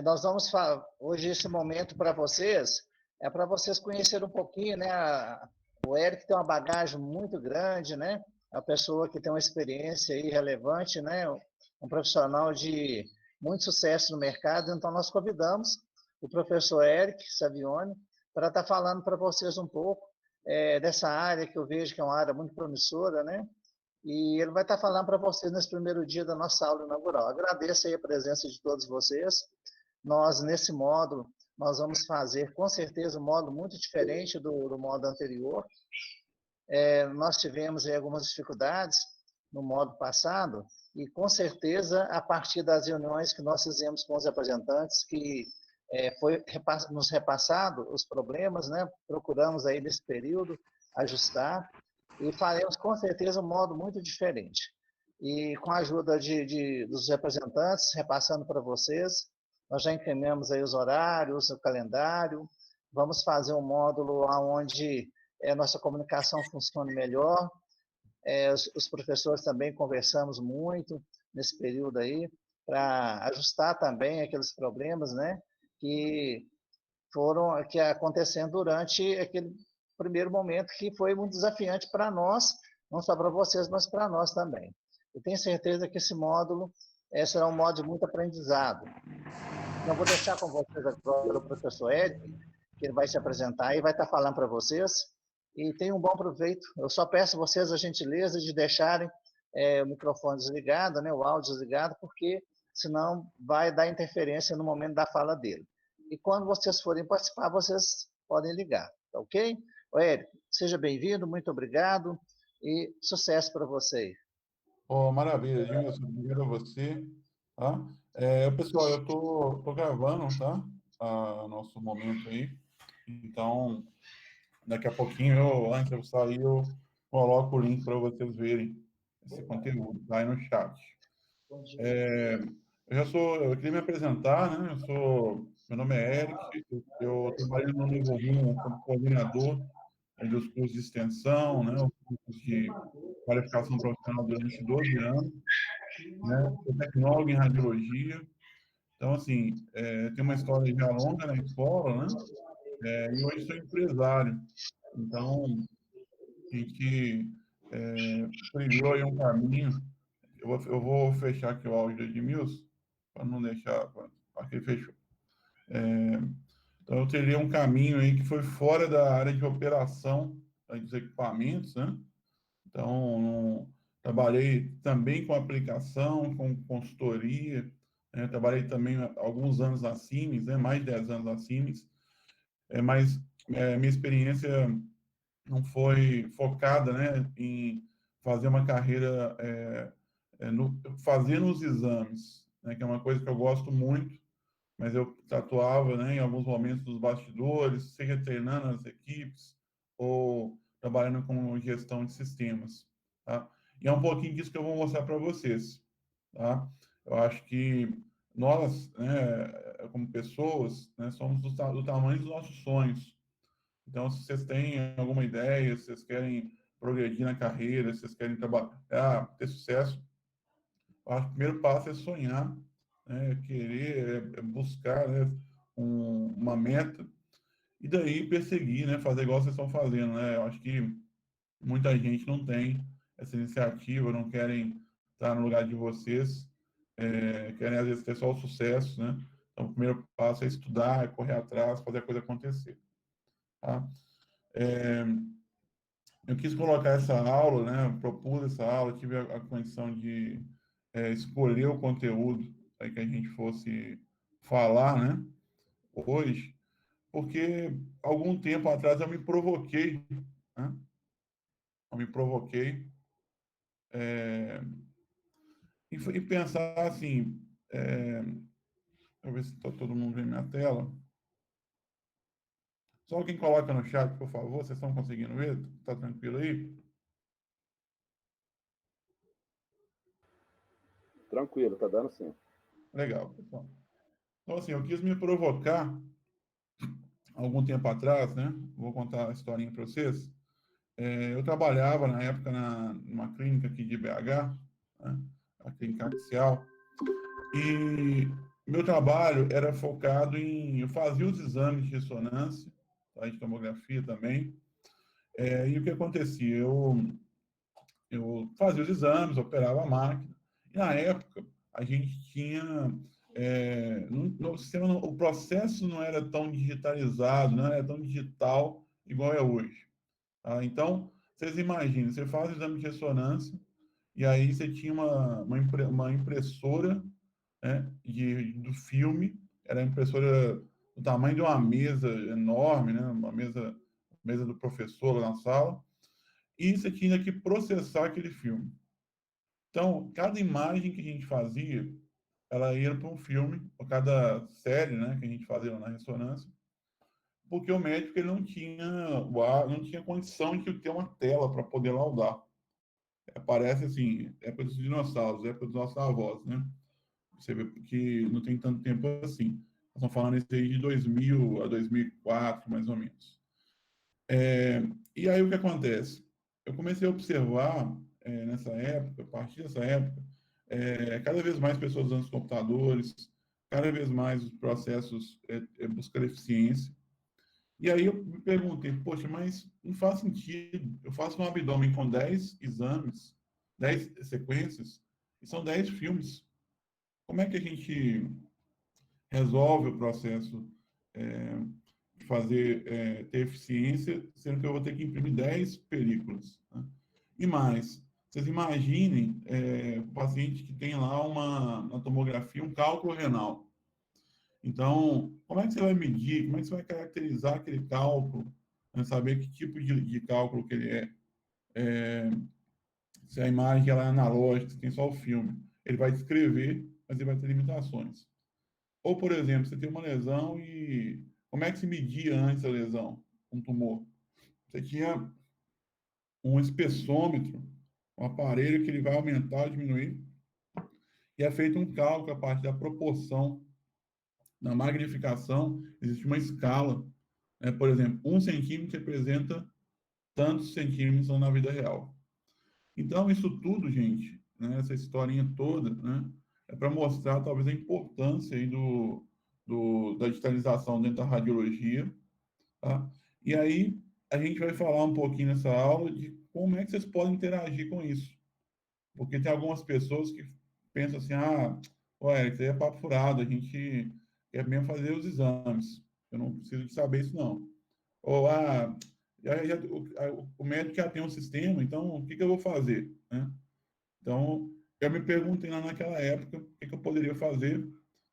Nós vamos hoje esse momento para vocês é para vocês conhecerem um pouquinho, né? O Eric tem uma bagagem muito grande, né? A pessoa que tem uma experiência aí relevante, né? Um profissional de muito sucesso no mercado. Então nós convidamos o professor Eric Savione para estar falando para vocês um pouco dessa área que eu vejo que é uma área muito promissora, né? E ele vai estar falando para vocês nesse primeiro dia da nossa aula inaugural. Agradeço aí a presença de todos vocês. Nós, nesse módulo, nós vamos fazer, com certeza, um módulo muito diferente do módulo anterior. Nós tivemos aí algumas dificuldades no módulo passado, e, com certeza, a partir das reuniões que nós fizemos com os representantes, que foi nos repassado os problemas, né? Procuramos aí, nesse período, ajustar, e faremos, com certeza, um módulo muito diferente. E, com a ajuda dos representantes, repassando para vocês, nós já encaminhamos aí os horários, o calendário. Vamos fazer um módulo onde nossa comunicação funcione melhor. Os professores também conversamos muito nesse período aí, para ajustar também aqueles problemas, né, que acontecendo durante aquele primeiro momento, que foi muito desafiante para nós, não só para vocês, mas para nós também. Eu tenho certeza que esse módulo será um módulo de muito aprendizado. Então, eu vou deixar com vocês agora o professor Eric, que ele vai se apresentar e vai estar falando para vocês. E tenham um bom proveito. Eu só peço a vocês a gentileza de deixarem o microfone desligado, né, o áudio desligado, porque senão vai dar interferência no momento da fala dele. E quando vocês forem participar, vocês podem ligar, tá ok? Eric, seja bem-vindo, muito obrigado e sucesso para você. Oh, maravilha, Edmilson, obrigado a você, tá? Pessoal, eu tô gravando, tá? Nosso momento aí. Então, daqui a pouquinho, antes de eu sair, eu coloco o link para vocês verem esse conteúdo, tá? Aí no chat. Eu queria me apresentar, né? Meu nome é Eric, eu trabalho no Novo Rumo como coordenador dos cursos de extensão, né? Os cursos de qualificação profissional durante 12 anos, né? Sou tecnólogo em radiologia. Então, assim, tem uma história já longa na escola, né? E hoje sou empresário. Então, a gente trilhou aí um caminho. Eu vou fechar aqui o áudio de Edmilson, para não deixar. Aqui fechou. Então, eu teria um caminho aí que foi fora da área de operação dos equipamentos, né? Então, trabalhei também com aplicação, com consultoria, né? Trabalhei também alguns anos na Siemens, né? Mais de 10 anos na Siemens, mas minha experiência não foi focada, né, em fazer uma carreira fazendo os exames, né, que é uma coisa que eu gosto muito, mas eu atuava, né, em alguns momentos dos bastidores, seja treinando as equipes ou trabalhando com gestão de sistemas, tá? E é um pouquinho disso que eu vou mostrar para vocês, tá? Eu acho que nós, né, como pessoas, né, somos do tamanho dos nossos sonhos. Então, se vocês têm alguma ideia, se vocês querem progredir na carreira, se vocês querem trabalhar, ter sucesso, eu acho que o primeiro passo é sonhar, né, querer, buscar, né, uma meta, e daí perseguir, né, fazer igual vocês estão fazendo, né? Eu acho que muita gente não tem essa iniciativa, não querem estar no lugar de vocês, querem às vezes ter só o sucesso, né? Então, o primeiro passo é estudar, é correr atrás, fazer a coisa acontecer, tá? Eu quis colocar essa aula, né? Propus essa aula, tive a condição de escolher o conteúdo aí que a gente fosse falar, né? Hoje, porque algum tempo atrás eu me provoquei, né? Eu me provoquei e pensar assim, deixa eu ver se está todo mundo vendo minha tela. Só alguém coloca no chat, por favor, vocês estão conseguindo ver? Tá tranquilo aí? Tranquilo, tá dando sim. Legal, pessoal. Então, assim, eu quis me provocar algum tempo atrás, né? Vou contar a historinha para vocês. Eu trabalhava na época numa clínica aqui de BH, né? A clínica Axial, e meu trabalho era focado em... Eu fazia os exames de ressonância, tá, de tomografia também. E o que acontecia? Eu fazia os exames, operava a máquina. E, na época, a gente tinha... no sistema, o processo não era tão digitalizado, não era tão digital igual é hoje. Tá? Então, vocês imaginem, você faz o exame de ressonância e aí você tinha uma impressora, né, do filme, era a impressora do tamanho de uma mesa enorme, né, uma mesa do professor lá na sala, e você tinha que processar aquele filme. Então, cada imagem que a gente fazia, ela ia para um filme, ou cada série, né, que a gente fazia lá na ressonância, porque o médico ele não tinha condição de ter uma tela para poder laudar. Parece assim, época dos dinossauros, época dos nossos avós, né? Você vê que não tem tanto tempo assim. Nós estamos falando isso aí de 2000 a 2004, mais ou menos. E aí o que acontece? Eu comecei a observar nessa época, a partir dessa época, cada vez mais pessoas usando os computadores, cada vez mais os processos buscando eficiência. E aí eu me perguntei, poxa, mas não faz sentido. Eu faço um abdômen com 10 exames, 10 sequências, e são 10 filmes. Como é que a gente resolve o processo de ter eficiência, sendo que eu vou ter que imprimir 10 películas? Né? E mais, vocês imaginem o paciente que tem lá na tomografia um cálculo renal. Então, como é que você vai medir, como é que você vai caracterizar aquele cálculo, né? Saber que tipo de cálculo que ele é. Se a imagem ela é analógica, se tem só o filme, ele vai descrever, mas ele vai ter limitações. Ou, por exemplo, você tem uma lesão e como é que se media antes da lesão, um tumor? Você tinha um espessômetro, um aparelho que ele vai aumentar ou diminuir, e é feito um cálculo a partir da proporção. Na magnificação, existe uma escala. Né? Por exemplo, 1 centímetro representa tantos centímetros na vida real. Então, isso tudo, gente, né, essa historinha toda, né, é para mostrar talvez a importância aí da digitalização dentro da radiologia. Tá? E aí, a gente vai falar um pouquinho nessa aula de como é que vocês podem interagir com isso. Porque tem algumas pessoas que pensam assim, ué, isso aí é papo furado, a gente quer mesmo fazer os exames. Eu não preciso de saber isso, não. Ou, o médico já tem um sistema, então o que eu vou fazer? Né? Então, eu me perguntei lá naquela época o que eu poderia fazer,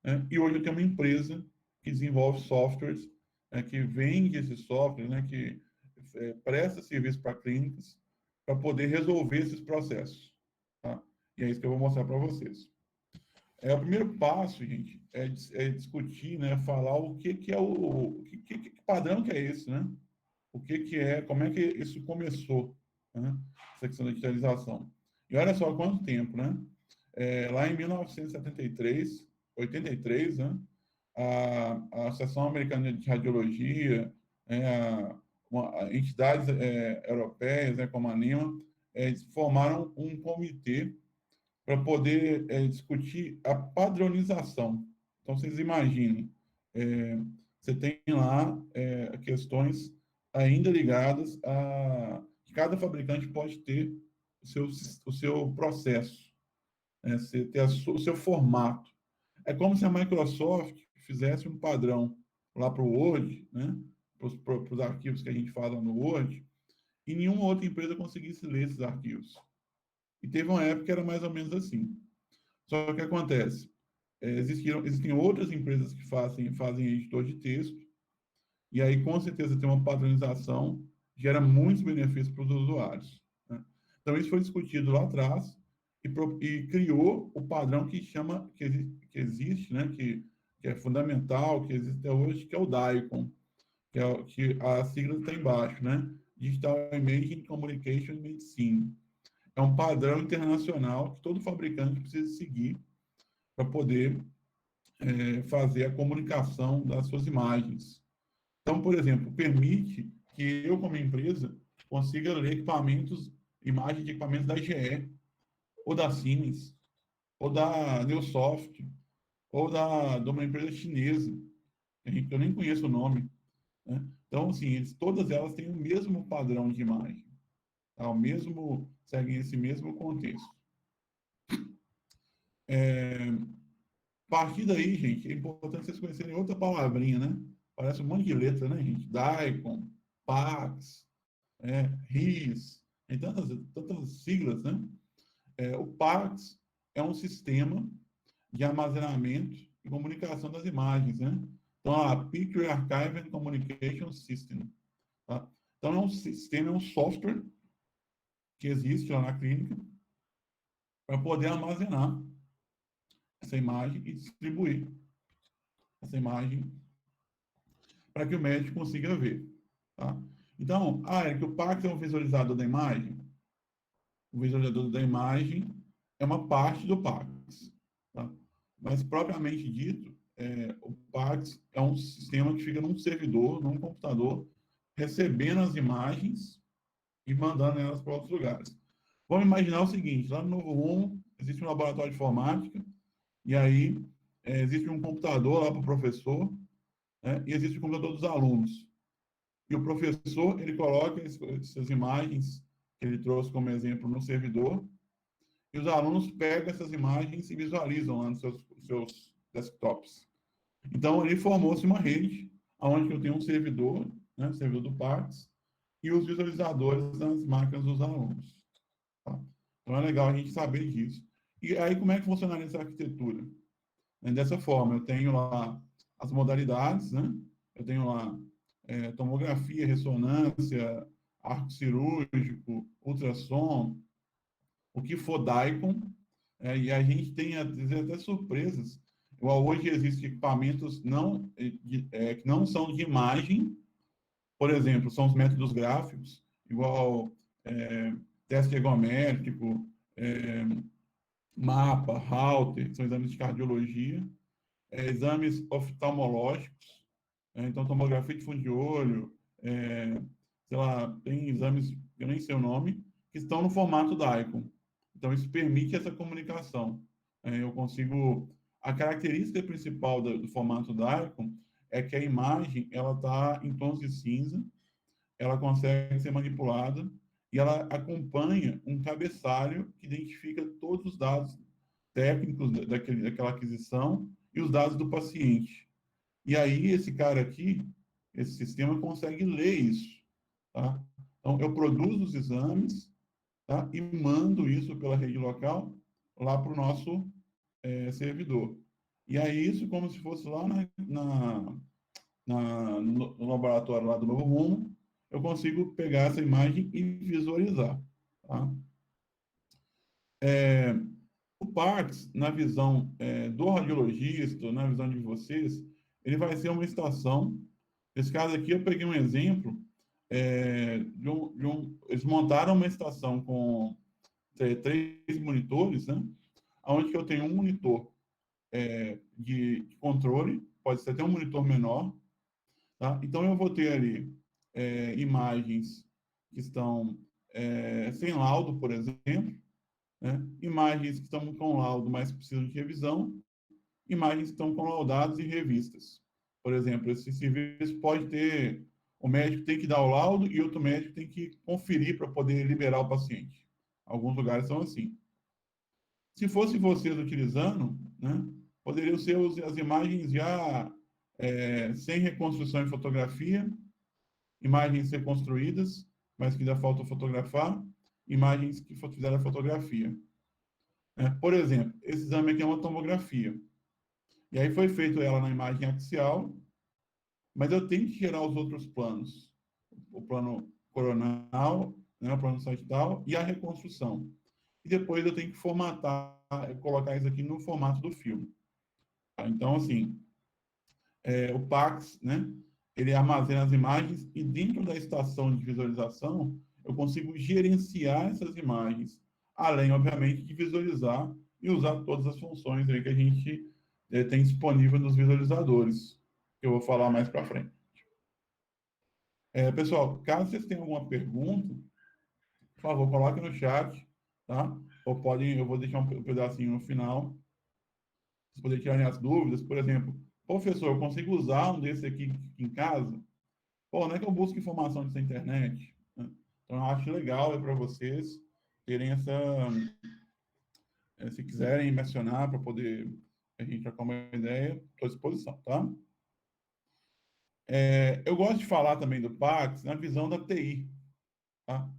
né? E hoje eu tenho uma empresa que desenvolve softwares, né, que vende esses softwares, né, que presta serviço para clínicas, para poder resolver esses processos. Tá? E é isso que eu vou mostrar para vocês. O primeiro passo, gente, é discutir, né, falar o que é que padrão que é esse, né? O que é, como é que isso começou, né? Essa questão da digitalização. E olha só quanto tempo, né? Lá em 1973, 83, né? A Associação Americana de Radiologia, entidades europeias, né, como a NIMA, formaram um comitê para poder discutir a padronização. Então, vocês imaginem, você tem lá questões ainda ligadas a que cada fabricante pode ter o seu processo, né? Você ter o seu formato. É como se a Microsoft fizesse um padrão lá para o Word, né? Para os arquivos que a gente fala no Word, e nenhuma outra empresa conseguisse ler esses arquivos. E teve uma época que era mais ou menos assim. Só que o que acontece? Existem outras empresas que fazem editor de texto, e aí, com certeza, tem uma padronização, gera muitos benefícios para os usuários. Né? Então, isso foi discutido lá atrás e criou o padrão que existe, né? Que é fundamental, que existe até hoje, que é o DICOM, que a sigla está embaixo, né? Digital Imaging Communication Medicine. É um padrão internacional que todo fabricante precisa seguir para poder fazer a comunicação das suas imagens. Então, por exemplo, permite que eu, como empresa, consiga ler imagens de equipamentos da GE, ou da Siemens, ou da Neusoft, ou de uma empresa chinesa, que eu nem conheço o nome, né? Então, assim, todas elas têm o mesmo padrão de imagem, tá? Seguem esse mesmo contexto. A partir daí, gente, é importante vocês conhecerem outra palavrinha, né? Parece um monte de letra, né, gente? DICOM, PAX, RIS, tem tantas siglas, né? O PAX é um sistema de armazenamento e comunicação das imagens, né? Então, a Picture Archive and Communication System. Tá? Então, é um sistema, é um software que existe lá na clínica para poder armazenar essa imagem e distribuir essa imagem para que o médico consiga ver. Tá? Então, é que o PAX é um visualizador da imagem. O visualizador da imagem é uma parte do PAX. Tá? Mas, propriamente dito, o PAX é um sistema que fica num servidor, num computador, recebendo as imagens e mandando elas para outros lugares. Vamos imaginar o seguinte, lá no Novo Rumo existe um laboratório de informática, e aí existe um computador lá para o professor, né, e existe o computador dos alunos. E o professor, ele coloca essas imagens que ele trouxe como exemplo no servidor, e os alunos pegam essas imagens e visualizam lá nos seus desktops. Então, ali formou-se uma rede, onde eu tenho um servidor, né, servidor do PAX, e os visualizadores nas máquinas dos alunos. Tá? Então, é legal a gente saber disso. E aí, como é que funcionaria essa arquitetura? Dessa forma, eu tenho lá as modalidades, né? Eu tenho lá tomografia, ressonância, arco cirúrgico, ultrassom, o que for DICOM, e a gente tem até surpresas. Hoje existem equipamentos que não são de imagem, por exemplo, são os métodos gráficos, igual teste ergométrico, mapa, Holter, que são exames de cardiologia, exames oftalmológicos, então tomografia de fundo de olho, sei lá, tem exames, eu nem sei o nome, que estão no formato DICOM. Então, isso permite essa comunicação. Eu consigo... A característica principal do formato DICOM é que a imagem ela está em tons de cinza, ela consegue ser manipulada e ela acompanha um cabeçalho que identifica todos os dados técnicos daquela aquisição e os dados do paciente. E aí, esse cara aqui, esse sistema consegue ler isso. Tá? Então, eu produzo os exames, tá? E mando isso pela rede local lá para o nosso servidor. E aí, isso como se fosse lá no laboratório lá do Novo Rumo, eu consigo pegar essa imagem e visualizar. Tá? O PARCS, na visão do radiologista, na visão de vocês, ele vai ser uma estação. Nesse caso aqui, eu peguei um exemplo eles montaram uma estação com 3 monitores, né? Onde eu tenho um monitor de controle, pode ser até um monitor menor, tá? Então, eu vou ter ali imagens que estão sem laudo, por exemplo, né? Imagens que estão com laudo, mas precisam de revisão, imagens que estão com laudados e revistas. Por exemplo, esse serviço pode ter, o médico tem que dar o laudo e outro médico tem que conferir para poder liberar o paciente. Alguns lugares são assim. Se fosse vocês utilizando, né, poderiam ser as imagens já sem reconstrução em fotografia, imagens reconstruídas, mas que ainda falta fotografar, imagens que fizeram a fotografia. Por exemplo, esse exame aqui é uma tomografia. E aí foi feito ela na imagem axial, mas eu tenho que gerar os outros planos. O plano coronal, né, o plano sagital e a reconstrução. E depois eu tenho que formatar, colocar isso aqui no formato do filme. Tá? Então, assim, o PAX, né, ele armazena as imagens e dentro da estação de visualização eu consigo gerenciar essas imagens, além, obviamente, de visualizar e usar todas as funções aí que a gente tem disponível nos visualizadores, que eu vou falar mais para frente. Pessoal, caso vocês tenham alguma pergunta, por favor, coloque no chat, tá? Ou podem, eu vou deixar um pedacinho no final. vocês poderem tirarem as dúvidas. Por exemplo, professor, eu consigo usar um desse aqui em casa? Pô, não é que eu busco informação na internet, né? Então, eu acho legal para vocês terem essa... se quiserem mencionar para poder a gente trocar uma ideia, estou à disposição, tá? Eu gosto de falar também do Pax na visão da TI, tá?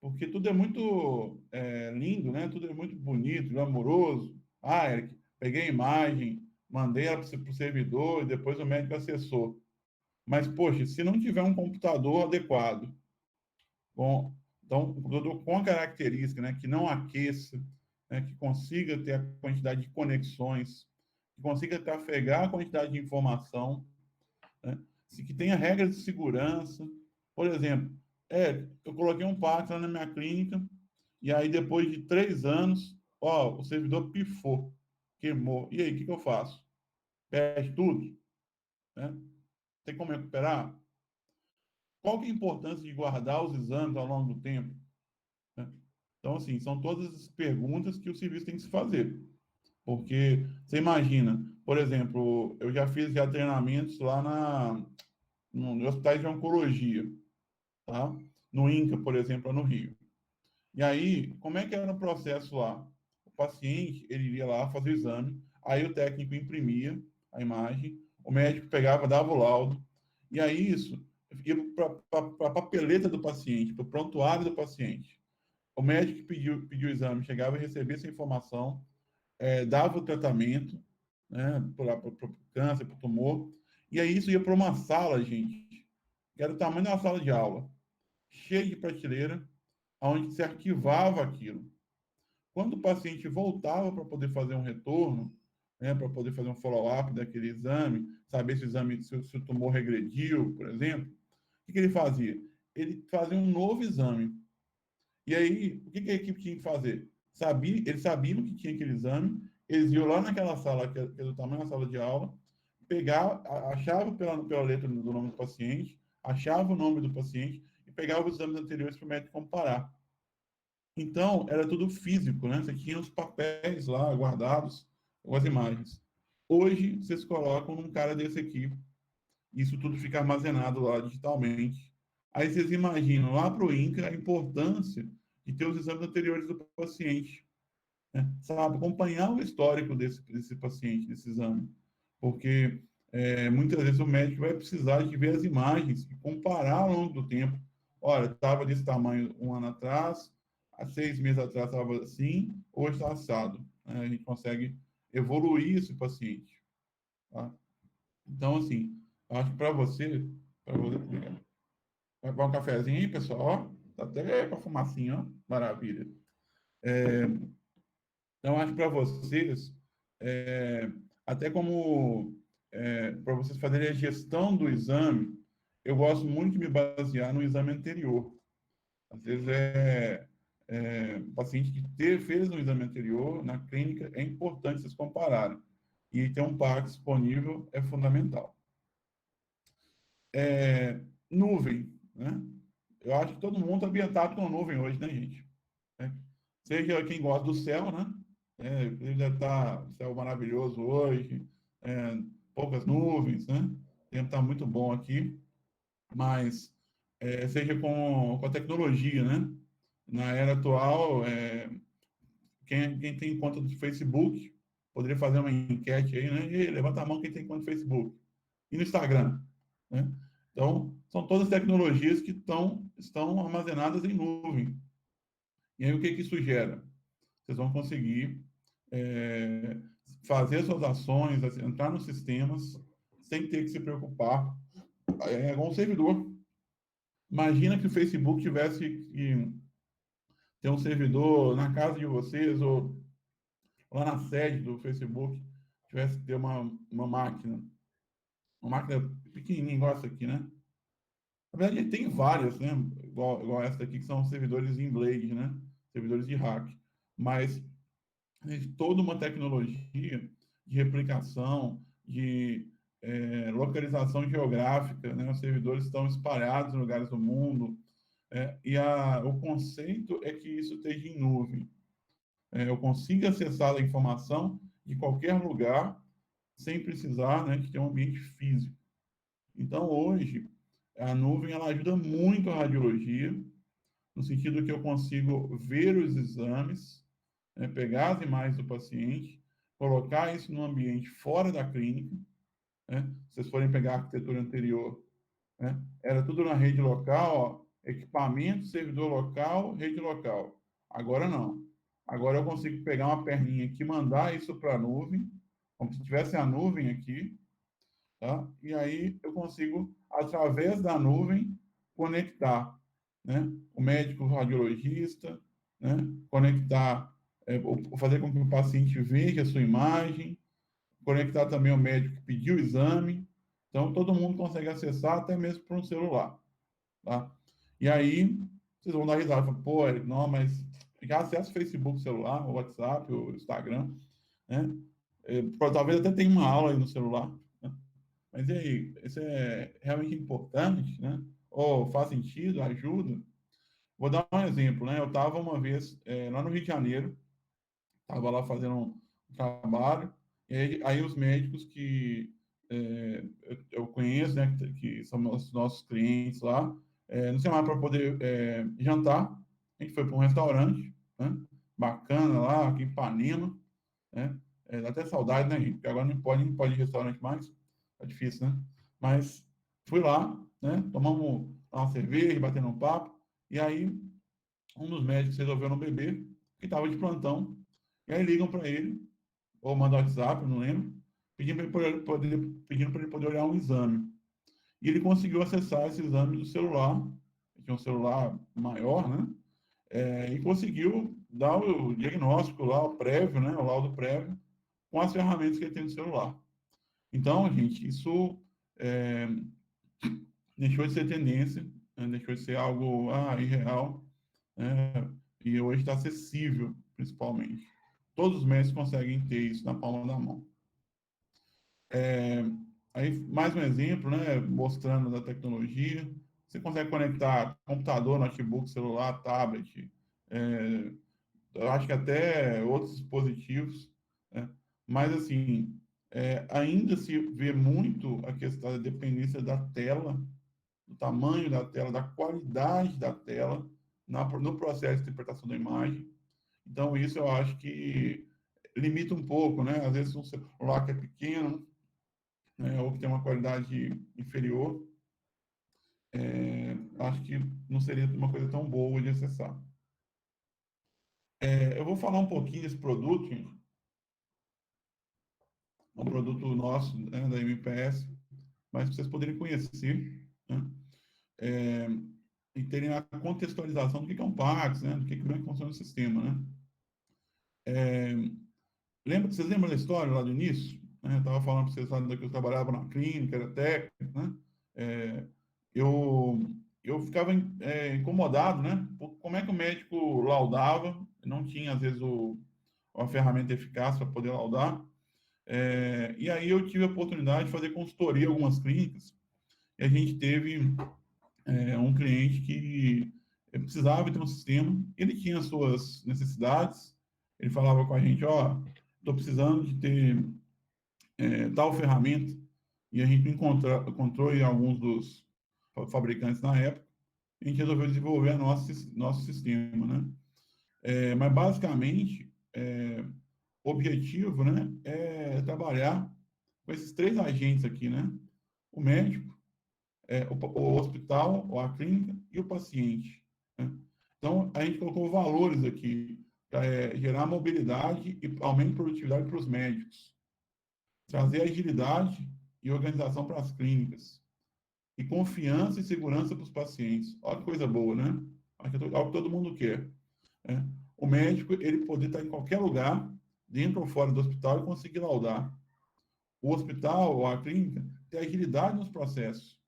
Porque tudo é muito lindo, né? Tudo é muito bonito, glamouroso. Ah, Eric, peguei a imagem, mandei ela para o servidor e depois o médico acessou. Mas, poxa, se não tiver um computador adequado, então, um computador com a característica, né, que não aqueça, né, que consiga ter a quantidade de conexões, que consiga trafegar a quantidade de informação, né, que tenha regras de segurança. Por exemplo, eu coloquei um Pax lá na minha clínica, e aí depois de 3 anos, ó, o servidor pifou, queimou. E aí, o que eu faço? Perde tudo? Né? Tem como recuperar? Qual que é a importância de guardar os exames ao longo do tempo? Né? Então, assim, são todas as perguntas que o serviço tem que se fazer. Porque você imagina, por exemplo, eu já fiz treinamentos lá no hospitais de oncologia, tá? No INCA, por exemplo, lá no Rio. E aí, como é que era o processo lá? O paciente, ele iria lá fazer o exame, aí o técnico imprimia a imagem, o médico pegava, dava o laudo, e aí isso ia para a papeleta do paciente, para o prontuário do paciente. O médico que pediu o exame chegava e recebia essa informação, dava o tratamento, né, para o câncer, para o tumor, e aí isso ia para uma sala, gente, que era o tamanho da sala de aula, cheia de prateleira, onde se arquivava aquilo. Quando o paciente voltava para poder fazer um retorno, né, para poder fazer um follow-up daquele exame, saber se o exame, se o tumor regrediu, por exemplo, o que ele fazia? Ele fazia um novo exame. E aí, o que a equipe tinha que fazer? Eles sabiam que tinha aquele exame, eles iam lá naquela sala, que é do tamanho da sala de aula, achava pela letra do nome do paciente, achava o nome do paciente e pegava os exames anteriores para o médico comparar. Então, era tudo físico, né? Você tinha os papéis lá guardados, com as imagens. Hoje, vocês colocam num cara desse aqui, isso tudo fica armazenado lá digitalmente. Aí vocês imaginam lá para o INCA a importância de ter os exames anteriores do paciente, né? Sabe, acompanhar o histórico desse paciente, desse exame. Porque muitas vezes o médico vai precisar de ver as imagens e comparar ao longo do tempo. Olha, estava desse tamanho um ano atrás, há 6 meses atrás estava assim, hoje está assado. Né? A gente consegue evoluir esse paciente. Tá? Então, assim, acho que para você, vai tomar um cafezinho aí, pessoal, ó, tá até com a fumacinha, ó, maravilha. Então, acho que para vocês, é, até como para vocês fazerem a gestão do exame, eu gosto muito de me basear no exame anterior. Às vezes o paciente que fez um exame anterior na clínica, é importante vocês compararem. E ter um PAC disponível é fundamental. Nuvem, né? Eu acho que todo mundo está ambientado com nuvem hoje, né, gente? Seja quem gosta do céu, né? Ele deve estar céu maravilhoso hoje, poucas nuvens, né? O tempo está muito bom aqui, mas seja com a tecnologia, né? Na era atual, quem tem conta do Facebook, poderia fazer uma enquete aí, né? E levanta a mão quem tem conta do Facebook. E no Instagram, né? Então, são todas tecnologias que estão armazenadas em nuvem. E aí, o que isso gera? Vocês vão conseguir fazer suas ações, entrar nos sistemas, sem ter que se preocupar com o servidor. Imagina que o Facebook tivesse que ter um servidor na casa de vocês, ou lá na sede do Facebook, tivesse que ter uma máquina pequenininha, igual essa aqui, né? Na verdade, tem várias, né? Igual essa aqui, que são servidores em Blade, né? Servidores de hack. Mas toda uma tecnologia de replicação, de localização geográfica, né? Os servidores estão espalhados em lugares do mundo, o conceito é que isso esteja em nuvem. Eu consiga acessar a informação de qualquer lugar sem precisar, né, de ter um ambiente físico. Então, hoje, a nuvem ela ajuda muito a radiologia, no sentido que eu consigo ver os exames, né, pegar as imagens do paciente, colocar isso no ambiente fora da clínica, né? Se vocês forem pegar a arquitetura anterior, né, era tudo na rede local, ó, equipamento, servidor local, rede local. Agora não. Agora eu consigo pegar uma perninha aqui, mandar isso para a nuvem, como se tivesse a nuvem aqui, tá? E aí eu consigo, através da nuvem, conectar, né, o médico o radiologista, né, conectar, fazer com que o paciente veja a sua imagem, conectar também o médico que pediu o exame. Então, todo mundo consegue acessar, até mesmo por um celular, tá? E aí, vocês vão dar risada, falar, pô, Eric, não, mas já acessa o Facebook celular, o WhatsApp, o Instagram, né? Talvez até tenha uma aula aí no celular, né? Mas e aí, isso é realmente importante, né? Ou faz sentido, ajuda? Vou dar um exemplo, né? Eu estava uma vez lá no Rio de Janeiro, estava lá fazendo um trabalho, e aí os médicos que eu conheço, né, que são os nossos clientes lá, nos chamaram para poder jantar. A gente foi para um restaurante, né, bacana lá, aqui em Ipanema, né? Dá até saudade, né, gente? Porque agora não pode ir em restaurante mais, tá difícil, né? Mas fui lá, né, tomamos uma cerveja, batendo um papo, e aí um dos médicos resolveu não beber, que estava de plantão, e aí ligam para ele, ou mandam WhatsApp, eu não lembro, pedindo para ele poder olhar um exame. E ele conseguiu acessar esse exame do celular, tinha um celular maior, né? E conseguiu dar o diagnóstico lá, o prévio, né? O laudo prévio, com as ferramentas que ele tem no celular. Então, gente, isso é, deixou de ser tendência, né? Deixou de ser algo irreal, né? E hoje está acessível, principalmente. Todos os médicos conseguem ter isso na palma da mão. Aí, mais um exemplo, né, mostrando da tecnologia. Você consegue conectar computador, notebook, celular, tablet, eu acho que até outros dispositivos, né? Mas, assim, ainda se vê muito a questão da dependência da tela, do tamanho da tela, da qualidade da tela no processo de interpretação da imagem. Então, isso eu acho que limita um pouco, né? Às vezes um celular que é pequeno, né, ou que tem uma qualidade inferior, acho que não seria uma coisa tão boa de acessar. Eu vou falar um pouquinho desse produto, gente. Um produto nosso, né, da MPS, mas para vocês poderem conhecer, né, e terem a contextualização do que é um PACS, né, do que como é que funciona o sistema, né. Vocês lembram da história lá do início? Eu estava falando para vocês lá que eu trabalhava na clínica, era técnico, né? É, eu ficava incomodado, né? Como é que o médico laudava? Não tinha, às vezes, uma ferramenta eficaz para poder laudar. E aí eu tive a oportunidade de fazer consultoria em algumas clínicas, e a gente teve um cliente que precisava ter um sistema, ele tinha as suas necessidades, ele falava com a gente, ó, estou precisando de ter tal ferramenta, e a gente encontrou em alguns dos fabricantes na época, a gente resolveu desenvolver nosso sistema, né? Mas, basicamente, o objetivo, né, é trabalhar com esses três agentes aqui, né? O médico, o hospital, ou a clínica, e o paciente, né? Então, a gente colocou valores aqui para gerar mobilidade e aumento de produtividade para os médicos, trazer agilidade e organização para as clínicas, e confiança e segurança para os pacientes. Olha que coisa boa, né? Acho que é algo que todo mundo quer, né? O médico, ele poder estar em qualquer lugar, dentro ou fora do hospital, e conseguir laudar. O hospital ou a clínica ter agilidade nos processos.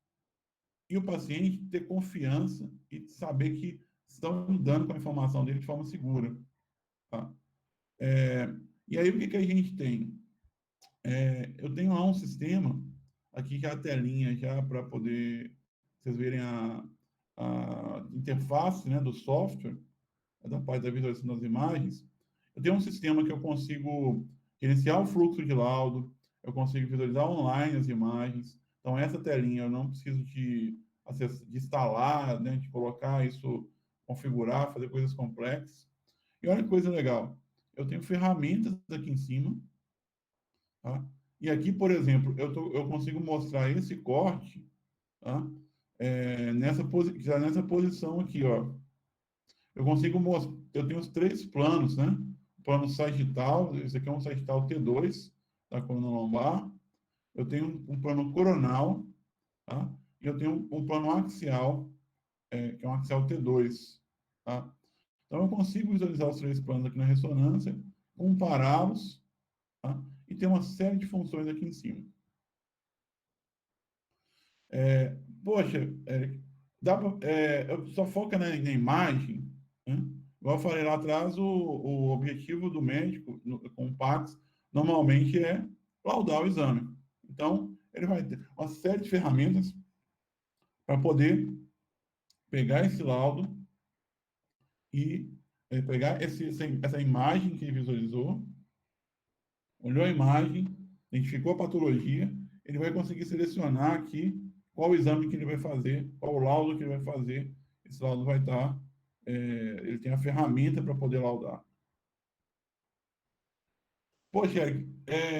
E o paciente ter confiança e saber que estão lidando com a informação dele de forma segura. Tá? E aí, o que a gente tem? Eu tenho lá um sistema, aqui já a telinha, já para poder vocês verem a interface, né, do software, da parte da visualização das imagens. Eu tenho um sistema que eu consigo gerenciar o fluxo de laudo, eu consigo visualizar online as imagens. Então, essa telinha eu não preciso de instalar, né, de colocar isso, configurar, fazer coisas complexas. E olha que coisa legal, eu tenho ferramentas aqui em cima, tá? E aqui, por exemplo, eu consigo mostrar esse corte, tá? Já nessa posição aqui, ó. Eu consigo mostrar, eu tenho os 3 planos, né? O plano sagital, esse aqui é um sagital T2, da coluna lombar. Eu tenho um plano coronal, tá? E eu tenho um plano axial, que é um axial T2, tá? Então, eu consigo visualizar os 3 planos aqui na ressonância, compará-los, tá? E ter uma série de funções aqui em cima. Poxa, eu só foca na imagem, né? Igual eu falei lá atrás, o objetivo do médico com o PACS normalmente é laudar o exame. Então, ele vai ter uma série de ferramentas para poder pegar esse laudo e pegar essa imagem que ele visualizou, olhou a imagem, identificou a patologia, ele vai conseguir selecionar aqui qual o exame que ele vai fazer, qual o laudo que ele vai fazer. Esse laudo vai estar, ele tem a ferramenta para poder laudar. Poxa, Eric,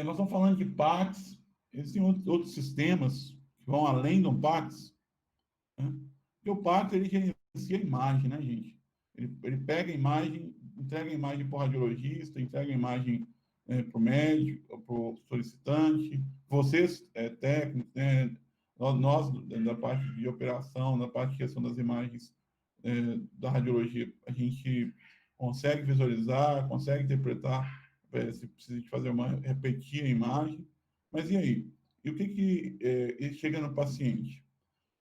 nós estamos falando de PACS, existem outros sistemas que vão além do PACS, né? Porque o PACS, ele gerencia a imagem, né, gente? Ele pega a imagem, entrega a imagem para o radiologista, entrega a imagem para o médico, para o solicitante, vocês, técnicos, né, nós, da parte de operação, da parte de questão das imagens da radiologia, a gente consegue visualizar, consegue interpretar, se precisa de fazer repetir a imagem, mas e aí? E o que ele chega no paciente?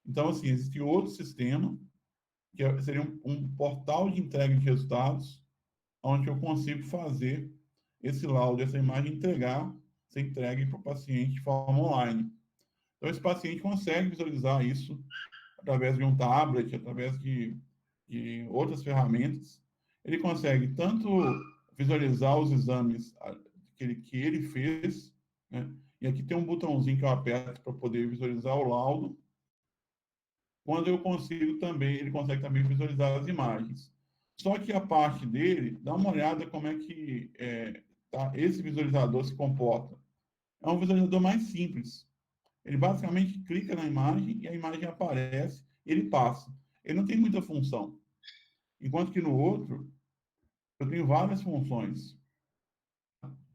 Então, assim, existe outro sistema, que seria um portal de entrega de resultados, onde eu consigo fazer esse laudo, essa imagem, ser entregue para o paciente de forma online. Então, esse paciente consegue visualizar isso através de um tablet, através de outras ferramentas. Ele consegue tanto visualizar os exames que ele fez, né? E aqui tem um botãozinho que eu aperto para poder visualizar o laudo. Quando eu consigo também, ele consegue também visualizar as imagens. Só que a parte dele, dá uma olhada como é que esse visualizador se comporta. É um visualizador mais simples. Ele basicamente clica na imagem e a imagem aparece, ele passa. Ele não tem muita função. Enquanto que no outro, eu tenho várias funções.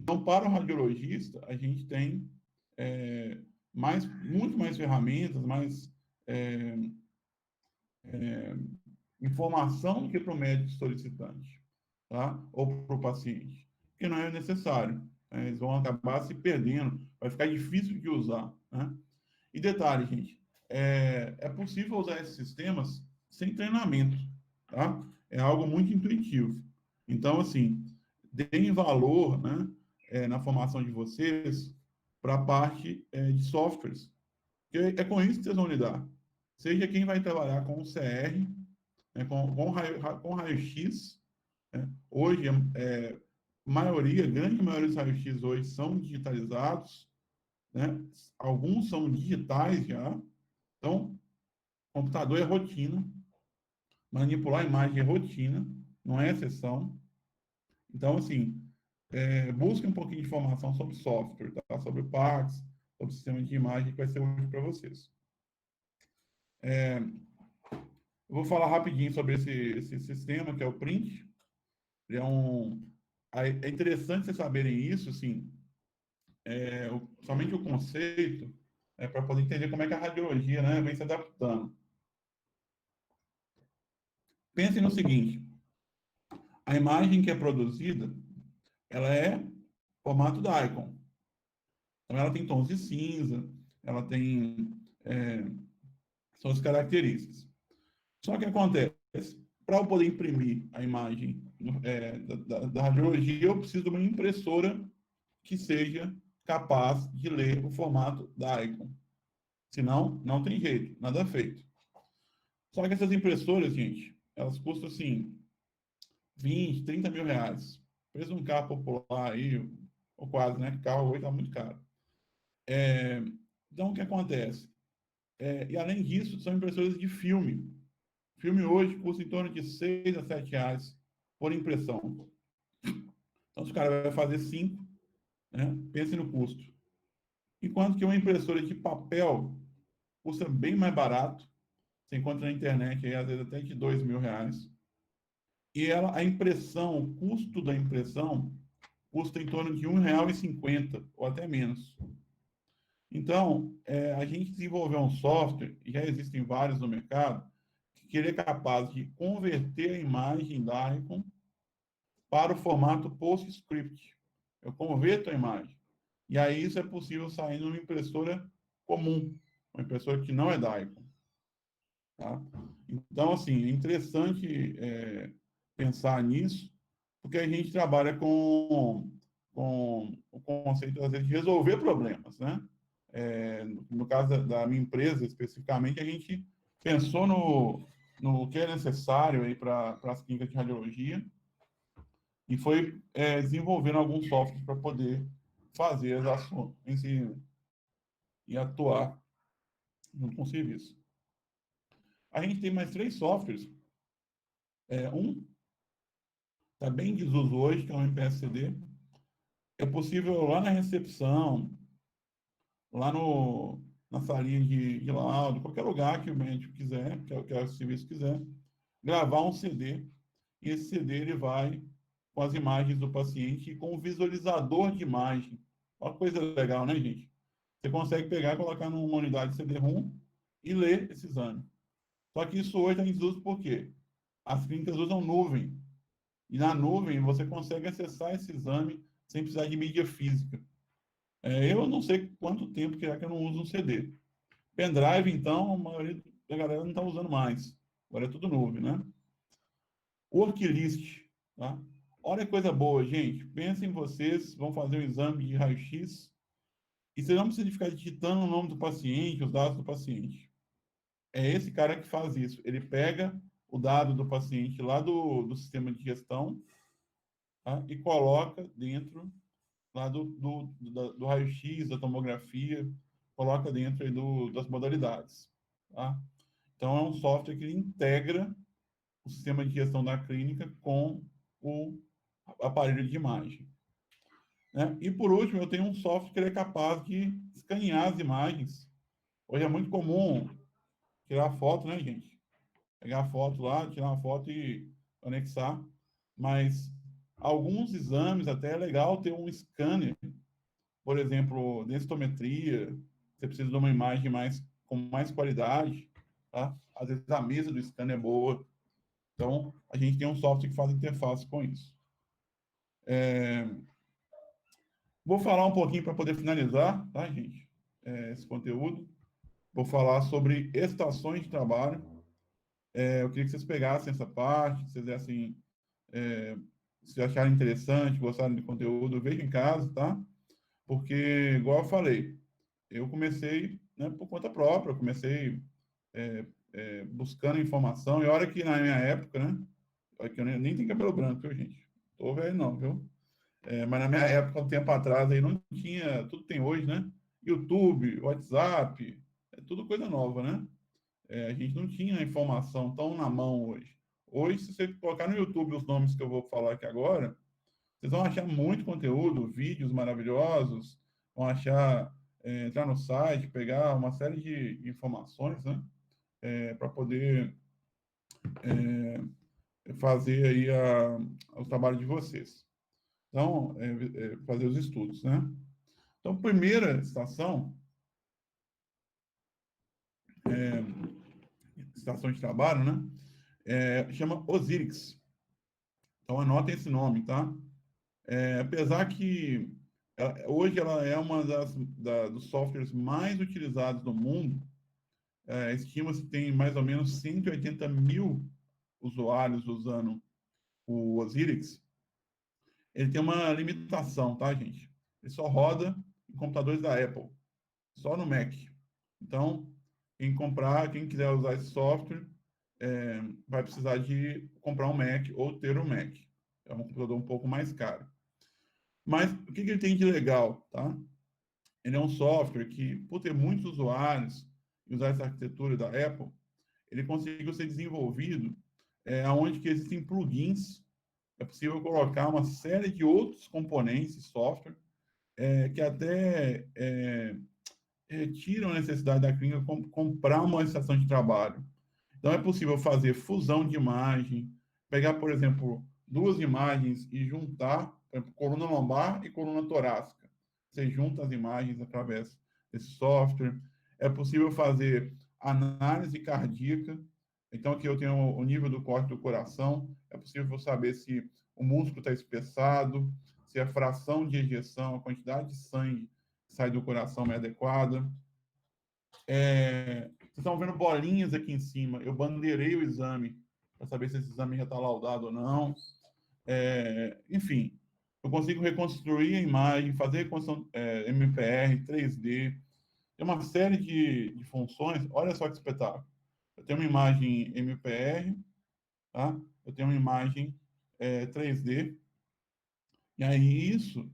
Então, para o radiologista, a gente tem muito mais ferramentas, mais informação do que para o médico solicitante, tá? Ou para o paciente, porque não é necessário. Né? Eles vão acabar se perdendo, vai ficar difícil de usar, né? E detalhe, gente, é possível usar esses sistemas sem treinamento, tá? É algo muito intuitivo. Então, assim, deem valor, né, na formação de vocês para a parte de softwares, porque é com isso que vocês vão lidar. Seja quem vai trabalhar com o CR, né, com raio-x, né? Hoje, grande maioria dos raios-x hoje são digitalizados, né? Alguns são digitais já. Então, computador é rotina, manipular a imagem é rotina, não é exceção. Então, assim, busque um pouquinho de informação sobre software, tá? Sobre o PACS, sobre o sistema de imagem, que vai ser útil para vocês. Eu vou falar rapidinho sobre esse sistema, que é o Print. Ele é interessante vocês saberem isso, assim, somente o conceito, para poder entender como é que a radiologia, né, vem se adaptando. Pensem no seguinte, a imagem que é produzida, ela é formato DICOM. Então, ela tem tons de cinza, ela tem suas características. Só que acontece, para eu poder imprimir a imagem da radiologia, eu preciso de uma impressora que seja capaz de ler o formato DICOM. Senão, não tem jeito, nada feito. Só que essas impressoras, gente, elas custam assim 20, 30 mil reais. Preço de um carro popular aí, ou quase, né? Carro hoje está muito caro. Então, o que acontece? E, além disso, são impressoras de filme. Filme hoje custa em torno de 6 a 7 reais por impressão. Então, se o cara vai fazer 5, né, pense no custo. Enquanto que uma impressora de papel custa bem mais barato. Você encontra na internet, aí, às vezes, até de R$ 2.000. E a impressão, o custo da impressão, custa em torno de R$ 1,50 ou até menos. Então, a gente desenvolveu um software, e já existem vários no mercado, que ele é capaz de converter a imagem da Icon para o formato PostScript. Eu converto a imagem. E aí isso é possível sair numa impressora comum, uma impressora que não é da Icon. Tá? Então, assim, é interessante pensar nisso, porque a gente trabalha com o conceito, às vezes, de resolver problemas, né? No caso da minha empresa, especificamente, a gente pensou no que é necessário para as clínicas de radiologia e foi desenvolvendo alguns softwares para poder fazer as ações e atuar junto com o serviço. A gente tem mais 3 softwares. Um está bem em desuso hoje, que é o MPSCD. É possível lá na recepção, lá na salinha de laudo, qualquer lugar que o médico quiser, que o serviço quiser, gravar um CD. E esse CD ele vai com as imagens do paciente e com o visualizador de imagem. Olha que coisa legal, né, gente? Você consegue pegar e colocar numa unidade CD-ROM e ler esse exame. Só que isso hoje está em desuso por quê? As clínicas usam nuvem. E na nuvem você consegue acessar esse exame sem precisar de mídia física. Eu não sei quanto tempo que é que eu não uso um CD. Pendrive, então, a maioria da galera não está usando mais. Agora é tudo nuvem, né? Worklist, tá? Olha que coisa boa, gente. Pensem em vocês, vão fazer um exame de raio-x e vocês não precisam ficar digitando o nome do paciente, os dados do paciente. É esse cara que faz isso. Ele pega o dado do paciente lá do sistema de gestão, tá? E coloca dentro lá do raio-x, da tomografia, coloca dentro aí das modalidades, tá? Então, é um software que integra o sistema de gestão da clínica com o aparelho de imagem, né? E, por último, eu tenho um software que ele é capaz de escanear as imagens. Hoje é muito comum tirar foto, né, gente? Pegar a foto lá, tirar uma foto e anexar. Mas alguns exames até é legal ter um scanner, por exemplo, densitometria, você precisa de uma imagem com mais qualidade, tá? Às vezes a mesa do scanner é boa. Então, a gente tem um software que faz interface com isso. Vou falar um pouquinho para poder finalizar, tá, gente? Esse conteúdo. Vou falar sobre estações de trabalho. Eu queria que vocês pegassem essa parte, que vocês dessem, se acharem interessante, gostaram do conteúdo, vejam em casa, tá? Porque, igual eu falei, eu comecei, né, por conta própria, eu comecei buscando informação, e olha que na minha época, né? Olha que eu nem tenho cabelo branco, viu, gente? Tô velho não, viu? Mas na minha época, um tempo atrás, aí não tinha, tudo tem hoje, né? YouTube, WhatsApp, é tudo coisa nova, né? A gente não tinha informação tão na mão hoje. Hoje, se você colocar no YouTube os nomes que eu vou falar aqui agora, vocês vão achar muito conteúdo, vídeos maravilhosos, vão achar, entrar no site, pegar uma série de informações, né? Para poder fazer aí o trabalho de vocês. Então, fazer os estudos, né? Então, primeira estação, estação de trabalho, né? Chama Osirix. Então, anotem esse nome, tá? Apesar que hoje ela é uma dos softwares mais utilizados no mundo, estima-se que tem mais ou menos 180 mil usuários usando o Osirix. Ele tem uma limitação, tá, gente? Ele só roda em computadores da Apple, só no Mac. Então, quem quiser usar esse software, vai precisar de comprar um Mac ou ter um Mac. É um computador um pouco mais caro. Mas o que ele tem de legal, tá? ele é um software que, por ter muitos usuários e usar essa arquitetura da Apple, ele conseguiu ser desenvolvido onde que existem plugins. É possível colocar uma série de outros componentes de software que até retiram a necessidade da clínica comprar uma estação de trabalho. Então, é possível fazer fusão de imagem, pegar, por exemplo, duas imagens e juntar, por exemplo, coluna lombar e coluna torácica. Você junta as imagens através desse software. É possível fazer análise cardíaca. Então, aqui eu tenho o nível do corte do coração. É possível saber se o músculo está espessado, se a fração de ejeção, a quantidade de sangue que sai do coração é adequada. Vocês estão vendo bolinhas aqui em cima. Eu bandeirei o exame para saber se esse exame já está laudado ou não. Enfim, eu consigo reconstruir a imagem, fazer reconstrução MPR, 3D. Tem uma série de funções. Olha só que espetáculo. Eu tenho uma imagem MPR, tá? Eu tenho uma imagem 3D. E aí isso,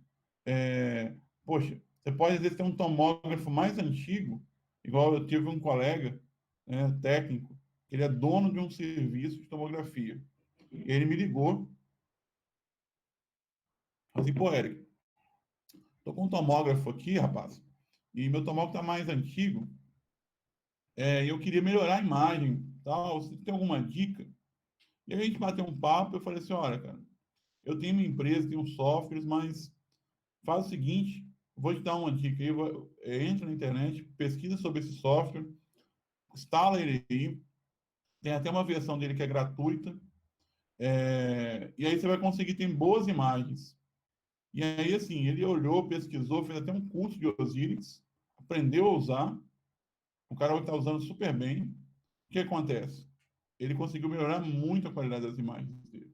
poxa, você pode às vezes ter um tomógrafo mais antigo, igual eu tive um colega, né, técnico, que ele é dono de um serviço de tomografia. E ele me ligou, assim, pô, Eric, tô com um tomógrafo aqui, rapaz, e meu tomógrafo tá mais antigo, e eu queria melhorar a imagem, tal, você tem alguma dica? E aí a gente bateu um papo, eu falei assim, olha, cara, eu tenho uma empresa, tenho softwares, mas faz o seguinte, vou te dar uma dica aí, entra na internet, pesquisa sobre esse software, instala ele aí, tem até uma versão dele que é gratuita, e aí você vai conseguir ter boas imagens. E aí, assim, ele olhou, pesquisou, fez até um curso de Osiris, aprendeu a usar, o cara está usando super bem. O que acontece? Ele conseguiu melhorar muito a qualidade das imagens dele.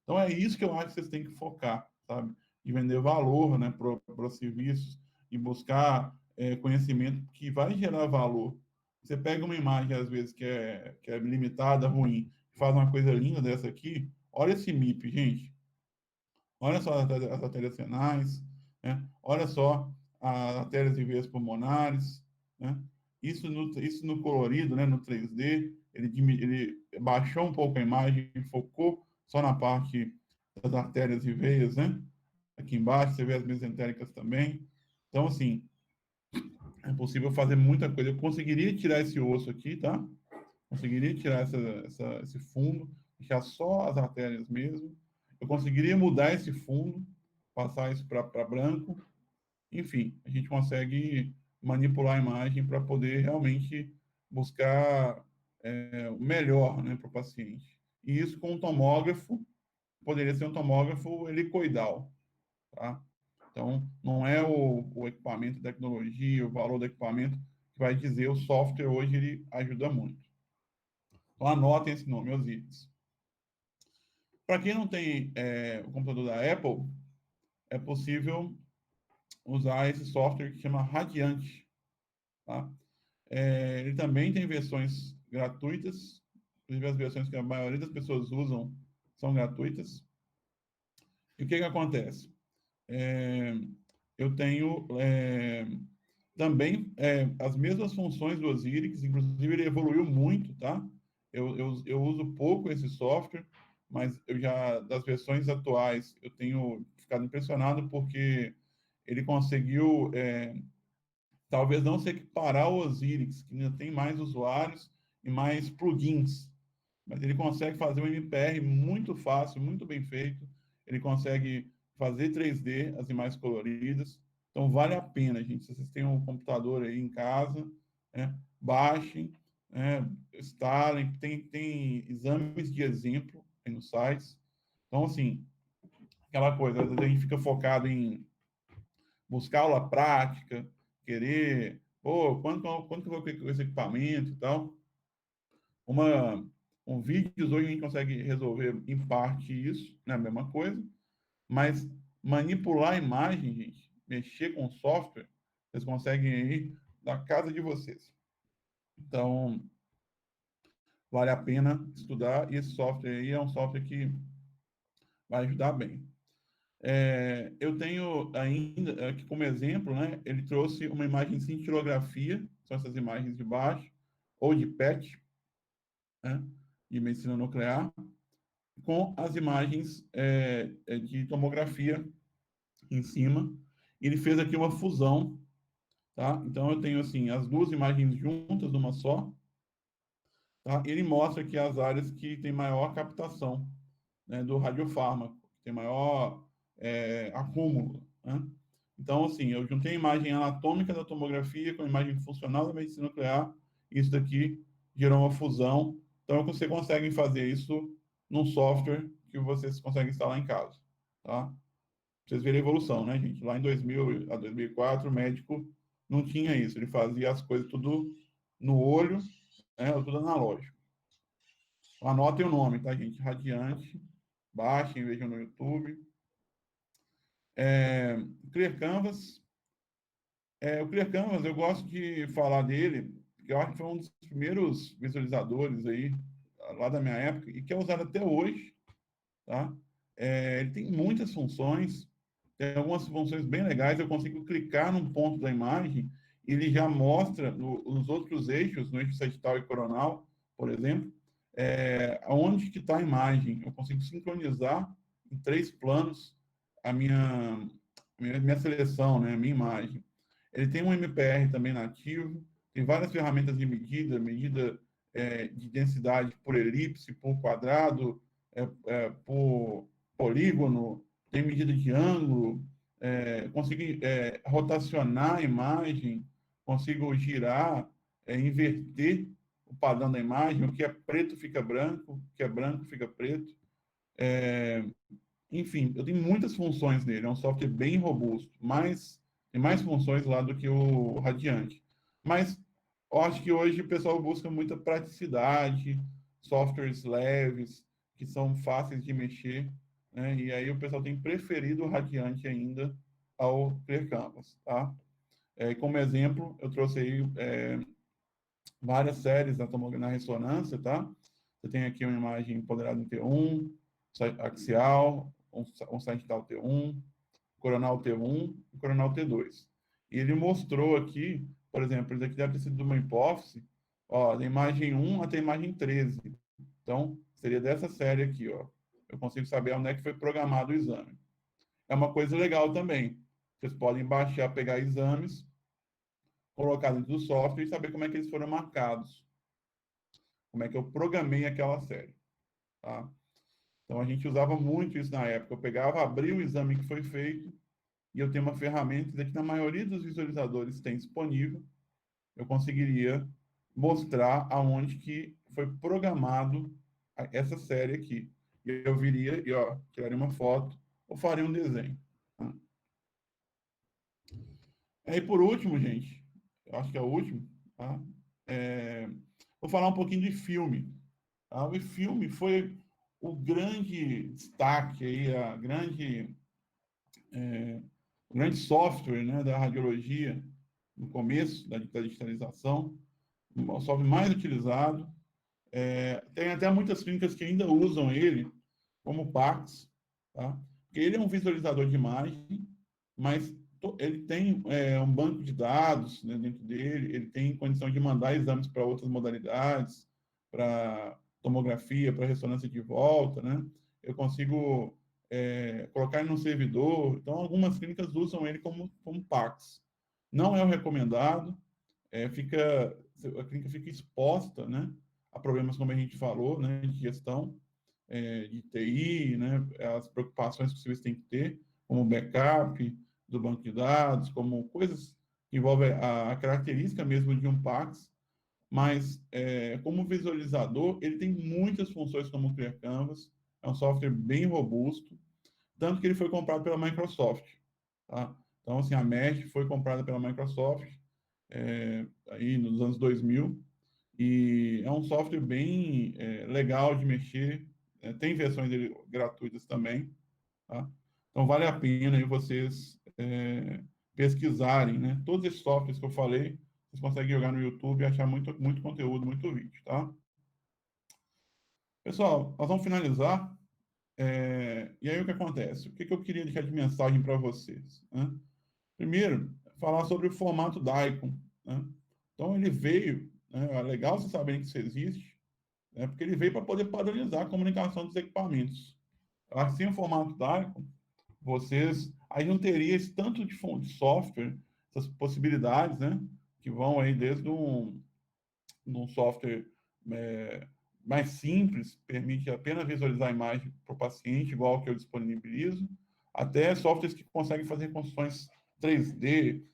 Então é isso que eu acho que vocês têm que focar, sabe? E vender valor, né, para os serviços e buscar conhecimento que vai gerar valor. Você pega uma imagem, às vezes, que é limitada, ruim, faz uma coisa linda dessa aqui, olha esse MIP, gente. Olha só as artérias renais, né? Olha só as artérias e veias pulmonares, né? Isso no colorido, né, no 3D, ele baixou um pouco a imagem, focou só na parte das artérias e veias, né? Aqui embaixo você vê as mesentéricas também. Então, assim, é possível fazer muita coisa. Eu conseguiria tirar esse osso aqui, tá? Conseguiria tirar esse fundo, deixar só as artérias mesmo. Eu conseguiria mudar esse fundo, passar isso para branco. Enfim, a gente consegue manipular a imagem para poder realmente buscar o melhor, né, para o paciente. E isso com um tomógrafo, poderia ser um tomógrafo helicoidal, tá? Então, não é o equipamento, a tecnologia, o valor do equipamento que vai dizer. O software hoje ele ajuda muito. Então, anotem esse nome, Osiris. Para quem não tem o computador da Apple, é possível usar esse software que chama Radiante. Tá? Ele também tem versões gratuitas, inclusive as versões que a maioria das pessoas usam são gratuitas. E o que acontece? Eu tenho também as mesmas funções do Osiris, inclusive ele evoluiu muito, tá? Eu uso pouco esse software, mas eu já, das versões atuais, eu tenho ficado impressionado porque ele conseguiu, talvez não se equiparar ao Osiris, que ainda tem mais usuários e mais plugins, mas ele consegue fazer um MPR muito fácil, muito bem feito, ele consegue fazer 3D, as imagens coloridas, então vale a pena, gente, se vocês têm um computador aí em casa, baixem, instalem, tem exames de exemplo aí nos sites, então assim, aquela coisa, às vezes a gente fica focado em buscar aula prática, querer, pô, quando que eu vou com esse equipamento e tal, um vídeo hoje a gente consegue resolver em parte isso, né, a mesma coisa, mas manipular a imagem, gente, mexer com software, vocês conseguem aí da casa de vocês. Então, vale a pena estudar, e esse software aí é um software que vai ajudar bem. Eu tenho ainda, aqui como exemplo, né, ele trouxe uma imagem de cintilografia, são essas imagens de baixo, ou de PET, né, de medicina nuclear, com as imagens de tomografia em cima. Ele fez aqui uma fusão, tá? Então, eu tenho, assim, as duas imagens juntas numa só, tá? Ele mostra aqui as áreas que tem maior captação, né, do radiofármaco, tem maior acúmulo, né? Então, assim, eu juntei a imagem anatômica da tomografia com a imagem funcional da medicina nuclear, e isso daqui gerou uma fusão. Então, você consegue fazer isso num software que vocês conseguem instalar em casa, tá? Vocês verem a evolução, né, gente? Lá em 2000 a 2004, o médico não tinha isso, ele fazia as coisas tudo no olho, né, tudo analógico. Anotem o nome, tá, gente? Radiante. Baixem, vejam no YouTube. Clear Canvas. O Clear Canvas, eu gosto de falar dele, porque eu acho que foi um dos primeiros visualizadores aí, lá da minha época, e que é usado até hoje, tá? Ele tem muitas funções, tem algumas funções bem legais, eu consigo clicar num ponto da imagem, e ele já mostra nos outros eixos, no eixo sagital e coronal, por exemplo, onde que está a imagem. Eu consigo sincronizar em 3 planos a minha seleção, né, a minha imagem. Ele tem um MPR também nativo, tem várias ferramentas de medida de densidade por elipse, por quadrado, por polígono, tem medida de ângulo, consigo rotacionar a imagem, consigo girar, inverter o padrão da imagem, o que é preto fica branco, o que é branco fica preto. Enfim, eu tenho muitas funções nele, é um software bem robusto, mas tem mais funções lá do que o Radiante. Mas eu acho que hoje o pessoal busca muita praticidade, softwares leves, que são fáceis de mexer, né? E aí o pessoal tem preferido o Radiante ainda ao Clear Canvas, tá? Como exemplo, eu trouxe aí várias séries na ressonância, tá? Você tem aqui uma imagem empoderada em T1, axial, um sagital T1, coronal T1 e coronal T2. E ele mostrou aqui, por exemplo, isso aqui deve ter sido de uma hipófise, ó, da imagem 1 até a imagem 13. Então, seria dessa série aqui, ó. Eu consigo saber onde é que foi programado o exame. É uma coisa legal também. Vocês podem baixar, pegar exames, colocar dentro do software e saber como é que eles foram marcados. Como é que eu programei aquela série, tá? Então, a gente usava muito isso na época. Eu pegava, abria o exame que foi feito, e eu tenho uma ferramenta que na maioria dos visualizadores tem disponível, eu conseguiria mostrar aonde que foi programado essa série aqui. E eu viria e, ó, tiraria uma foto ou faria um desenho. Tá? E por último, gente, eu acho que é o último, tá? Vou falar um pouquinho de filme. Tá? O filme foi o grande destaque aí, o grande software, né, da radiologia no começo da digitalização, o software mais utilizado. Tem até muitas clínicas que ainda usam ele, como o PACS, tá? Porque ele é um visualizador de imagem, mas ele tem um banco de dados, né, dentro dele, ele tem condição de mandar exames para outras modalidades, para tomografia, para ressonância de volta, né? Eu consigo colocar ele no servidor. Então, algumas clínicas usam ele como PACS. Não é o recomendado, a clínica fica exposta, né, a problemas, como a gente falou, né, de gestão, de TI, né, as preocupações que os serviços têm que ter, como backup do banco de dados, como coisas que envolvem a característica mesmo de um PACS, mas como visualizador, ele tem muitas funções como o Clear Canvas, é um software bem robusto, tanto que ele foi comprado pela Microsoft, tá? Então, assim, a Mesh foi comprada pela Microsoft aí nos anos 2000, e é um software bem legal de mexer, tem versões dele gratuitas também, tá? Então, vale a pena aí vocês pesquisarem, né? Todos esses softwares que eu falei, vocês conseguem jogar no YouTube e achar muito, muito conteúdo, muito vídeo, tá? Pessoal, nós vamos finalizar. E aí o que acontece? O que eu queria deixar de mensagem para vocês, né? Primeiro, falar sobre o formato DICOM, né? Então, ele veio, né, é legal vocês saberem que isso existe, né, porque ele veio para poder padronizar a comunicação dos equipamentos. Assim, o formato DICOM, vocês aí não teria esse tanto de software, essas possibilidades, né, que vão aí desde um software é, mais simples, permite apenas visualizar a imagem para o paciente, igual que eu disponibilizo, até softwares que conseguem fazer construções 3D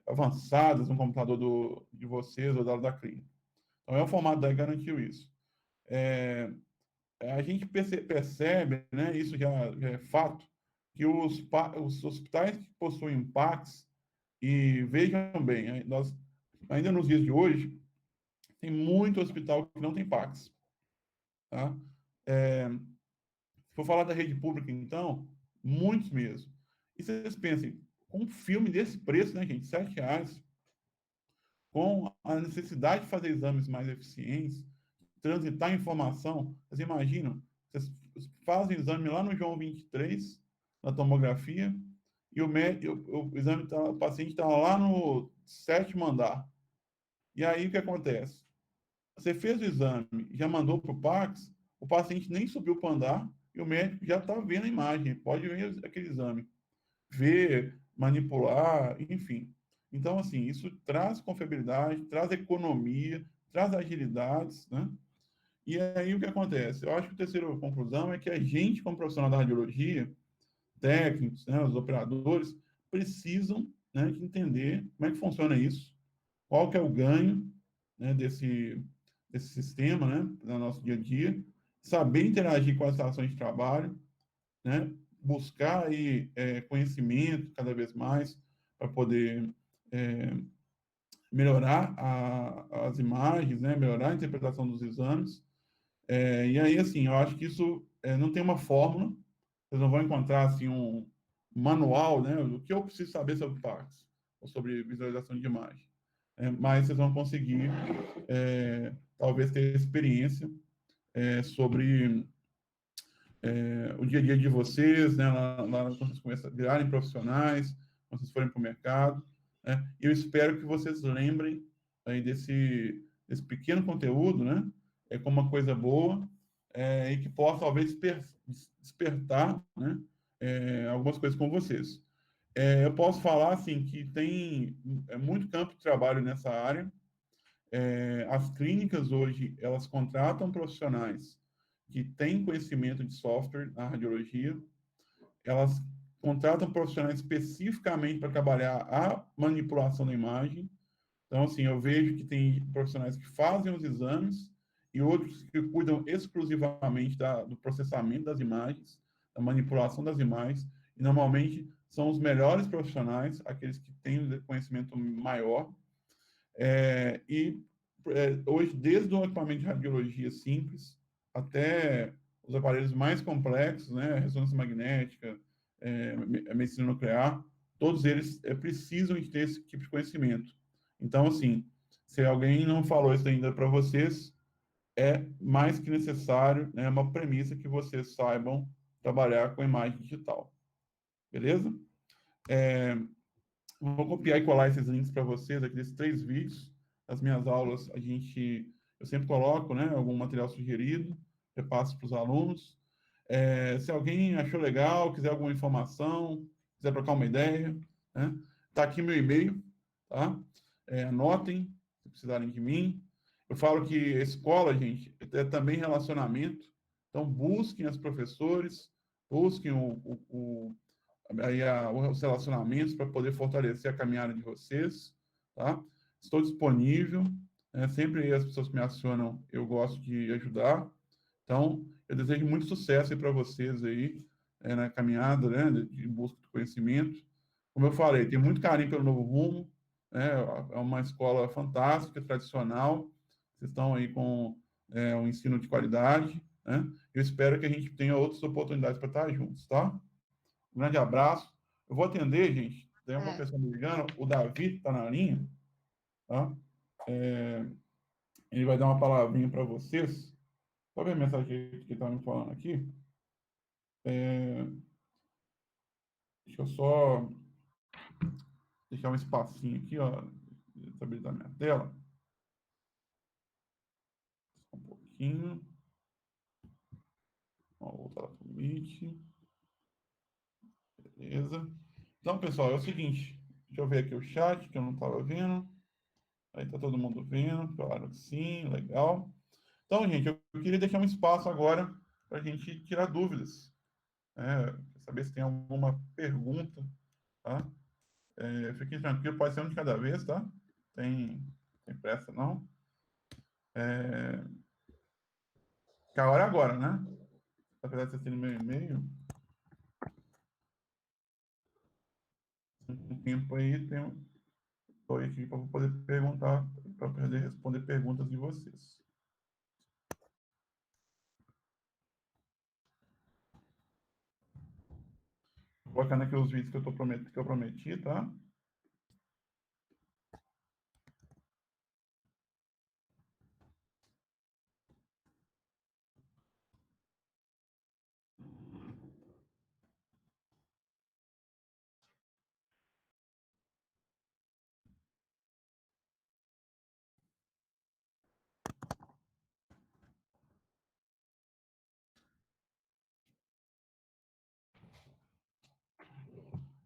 avançadas no computador de vocês ou da clínica. Então, é o formato da garantiu isso. A gente percebe, né, isso já é fato, que os hospitais que possuem PACs, e vejam bem, nós, ainda nos dias de hoje, tem muito hospital que não tem PACs. Tá? Se for falar da rede pública, então, muitos mesmo. E vocês pensem, com um filme desse preço, né, gente, R$ 7, com a necessidade de fazer exames mais eficientes, transitar informação, vocês imaginam, vocês fazem exame lá no João 23, na tomografia, e o exame o paciente está lá no 7º andar. E aí o que acontece? Você fez o exame, já mandou para o PACS, o paciente nem subiu para andar e o médico já está vendo a imagem, pode ver aquele exame, ver, manipular, enfim. Então, assim, isso traz confiabilidade, traz economia, traz agilidades, né? E aí o que acontece? Eu acho que a terceira conclusão é que a gente, como profissional da radiologia, técnicos, né, os operadores, precisam, né, de entender como é que funciona isso, qual que é o ganho, né, desse sistema, né, no nosso dia a dia, saber interagir com as estações de trabalho, né, buscar aí, conhecimento cada vez mais para poder melhorar as imagens, né, melhorar a interpretação dos exames. E aí, assim, eu acho que isso não tem uma fórmula, vocês não vão encontrar, assim, um manual, né, do que eu preciso saber sobre PACS, ou sobre visualização de imagem. Mas vocês vão conseguir, talvez, ter experiência sobre o dia a dia de vocês, né, lá quando vocês começam a virarem profissionais, quando vocês forem para o mercado, né, e eu espero que vocês lembrem aí desse pequeno conteúdo, né, como uma coisa boa, e que possa, talvez, despertar, né, algumas coisas com vocês. Eu posso falar, assim, que tem muito campo de trabalho nessa área. As clínicas hoje, elas contratam profissionais que têm conhecimento de software na radiologia, elas contratam profissionais especificamente para trabalhar a manipulação da imagem. Então, assim, eu vejo que tem profissionais que fazem os exames e outros que cuidam exclusivamente do processamento das imagens, da manipulação das imagens, e normalmente são os melhores profissionais, aqueles que têm um conhecimento maior. Hoje, desde o equipamento de radiologia simples até os aparelhos mais complexos, né, ressonância magnética, medicina nuclear, todos eles precisam de ter esse tipo de conhecimento. Então, assim, se alguém não falou isso ainda para vocês, é mais que necessário, né, uma premissa que vocês saibam trabalhar com imagem digital. Beleza? Vou copiar e colar esses links para vocês aqui desses 3 vídeos. As minhas aulas, eu sempre coloco, né, algum material sugerido, repasso para os alunos. Se alguém achou legal, quiser alguma informação, quiser trocar uma ideia, né, tá aqui meu e-mail, tá? Anotem, se precisarem de mim. Eu falo que escola, gente, é também relacionamento. Então, busquem os professores, busquem os relacionamentos para poder fortalecer a caminhada de vocês, tá? Estou disponível, sempre as pessoas que me acionam, eu gosto de ajudar. Então, eu desejo muito sucesso para vocês aí, na caminhada, né, de busca de conhecimento. Como eu falei, tenho muito carinho pelo Novo Rumo, né, é uma escola fantástica, tradicional, vocês estão aí com um ensino de qualidade, né? Eu espero que a gente tenha outras oportunidades para estar juntos, tá? Um grande abraço. Eu vou atender, gente. Tem uma pessoa me ligando. O Davi está na linha. Tá? Ele vai dar uma palavrinha para vocês. Só ver a mensagem que ele está me falando aqui. Deixa eu só deixar um espacinho aqui, ó. Estabilizar minha tela. Só um pouquinho. Vamos voltar para o Meet. Beleza. Então, pessoal, é o seguinte. Deixa eu ver aqui o chat, que eu não estava vendo. Aí tá todo mundo vendo. Claro que sim, legal. Então, gente, eu queria deixar um espaço agora para a gente tirar dúvidas. Saber se tem alguma pergunta, tá? Fiquem tranquilos, pode ser um de cada vez, tá? Tem pressa, não. Que a hora é agora, né? Apesar de vocês terem meu e-mail, um tempo aí, estou aqui para poder perguntar, para poder responder perguntas de vocês. Vou colocando aqui os vídeos que eu prometi, tá?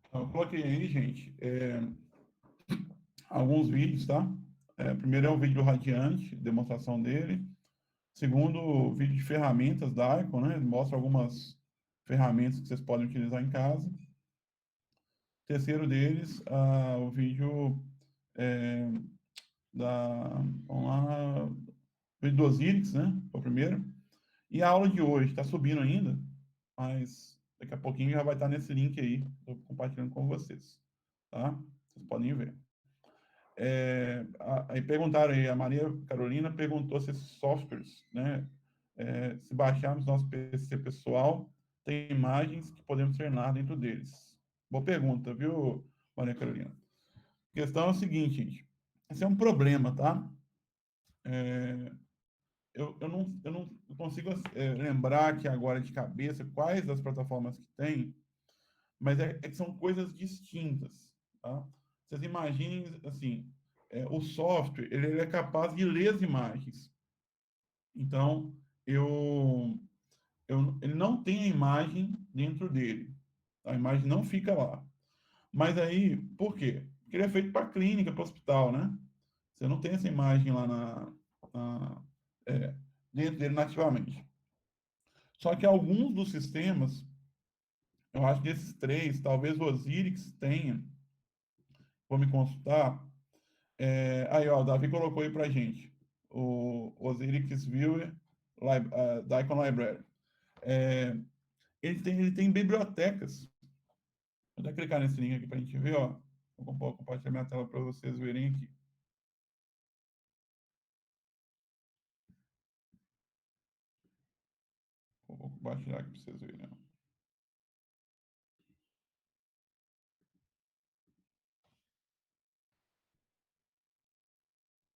Então, eu coloquei aí, gente, alguns vídeos, tá? Primeiro é o vídeo Radiante, demonstração dele. Segundo, o vídeo de ferramentas da Icon, né? Ele mostra algumas ferramentas que vocês podem utilizar em casa. Terceiro deles, o vídeo vamos lá, o vídeo do Osiris, né? Foi o primeiro. E a aula de hoje está subindo ainda, mas daqui a pouquinho já vai estar nesse link aí, estou compartilhando com vocês, tá? Vocês podem ver. Aí perguntaram aí, a Maria Carolina perguntou se esses softwares, né, se baixarmos nosso PC pessoal, tem imagens que podemos treinar dentro deles. Boa pergunta, viu, Maria Carolina? A questão é o seguinte, gente, esse é um problema, tá? Eu não consigo lembrar aqui agora de cabeça quais das plataformas que tem, mas é que são coisas distintas, tá? Vocês imaginem, assim, o software, ele é capaz de ler as imagens. Então, ele não tem a imagem dentro dele. A imagem não fica lá. Mas aí, por quê? Porque ele é feito para clínica, para hospital, né? Você não tem essa imagem lá na, é, dentro dele nativamente. Só que alguns dos sistemas, eu acho que desses três, talvez o Osiris tenha, vou me consultar. Aí, ó, o Davi colocou aí pra gente. O Osiris Viewer da Icon Library. Ele tem bibliotecas. Vou até clicar nesse link aqui pra gente ver, ó. Vou compartilhar minha tela para vocês verem aqui. Vou compartilhar aqui para vocês verem. Ó.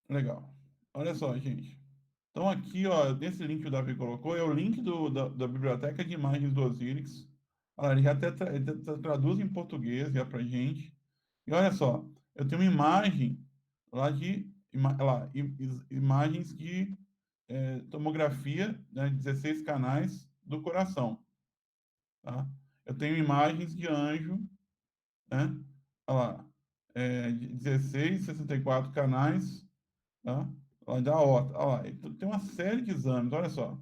Legal. Olha só, gente. Então, aqui, ó, nesse link que o Davi colocou, é o link da biblioteca de imagens do Osiris. Olha, ele já até traduz em português já para gente. E olha só, eu tenho uma imagem lá imagens de tomografia, né, 16 canais do coração. Tá? Eu tenho imagens de anjo, né? Olha lá, de 16, 64 canais, tá? Olha, da aorta. Olha lá, então, tem uma série de exames, olha só.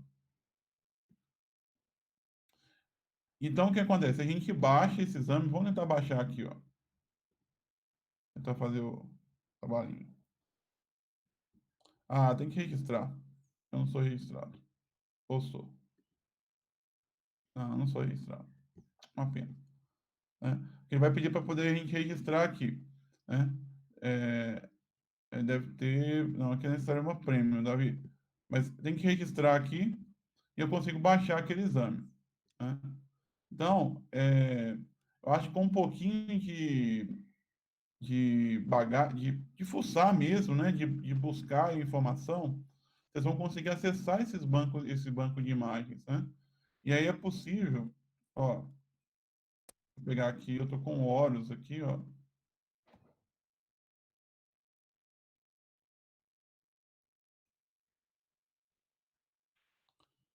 Então, o que acontece? A gente baixa esse exame, vamos tentar baixar aqui, ó. Tentar fazer o trabalhinho. Ah, tem que registrar. Eu não sou registrado. Ou sou? Não, não sou registrado. Uma pena. Né? Ele vai pedir para poder a gente registrar aqui. Né? Deve ter. Não, aqui é necessário uma premium, Davi. Mas tem que registrar aqui e eu consigo baixar aquele exame. Né? Então, eu acho que com um pouquinho de fuçar mesmo, né? De buscar informação, vocês vão conseguir acessar esse banco de imagens, né? E aí é possível Ó, vou pegar aqui, eu tô com o Horus aqui, ó.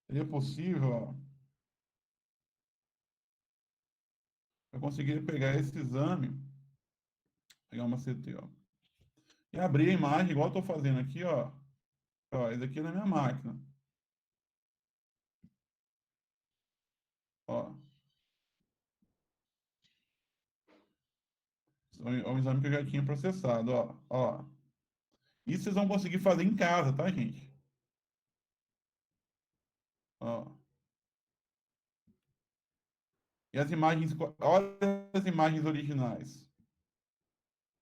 Seria possível, ó, eu conseguir pegar esse exame, pegar uma CT, ó, e abrir a imagem, igual eu tô fazendo aqui, ó. Ó, esse aqui é na minha máquina. Ó, é um exame que eu já tinha processado, ó. Ó. Isso vocês vão conseguir fazer em casa, tá, gente? Ó. E as imagens, olha as imagens originais.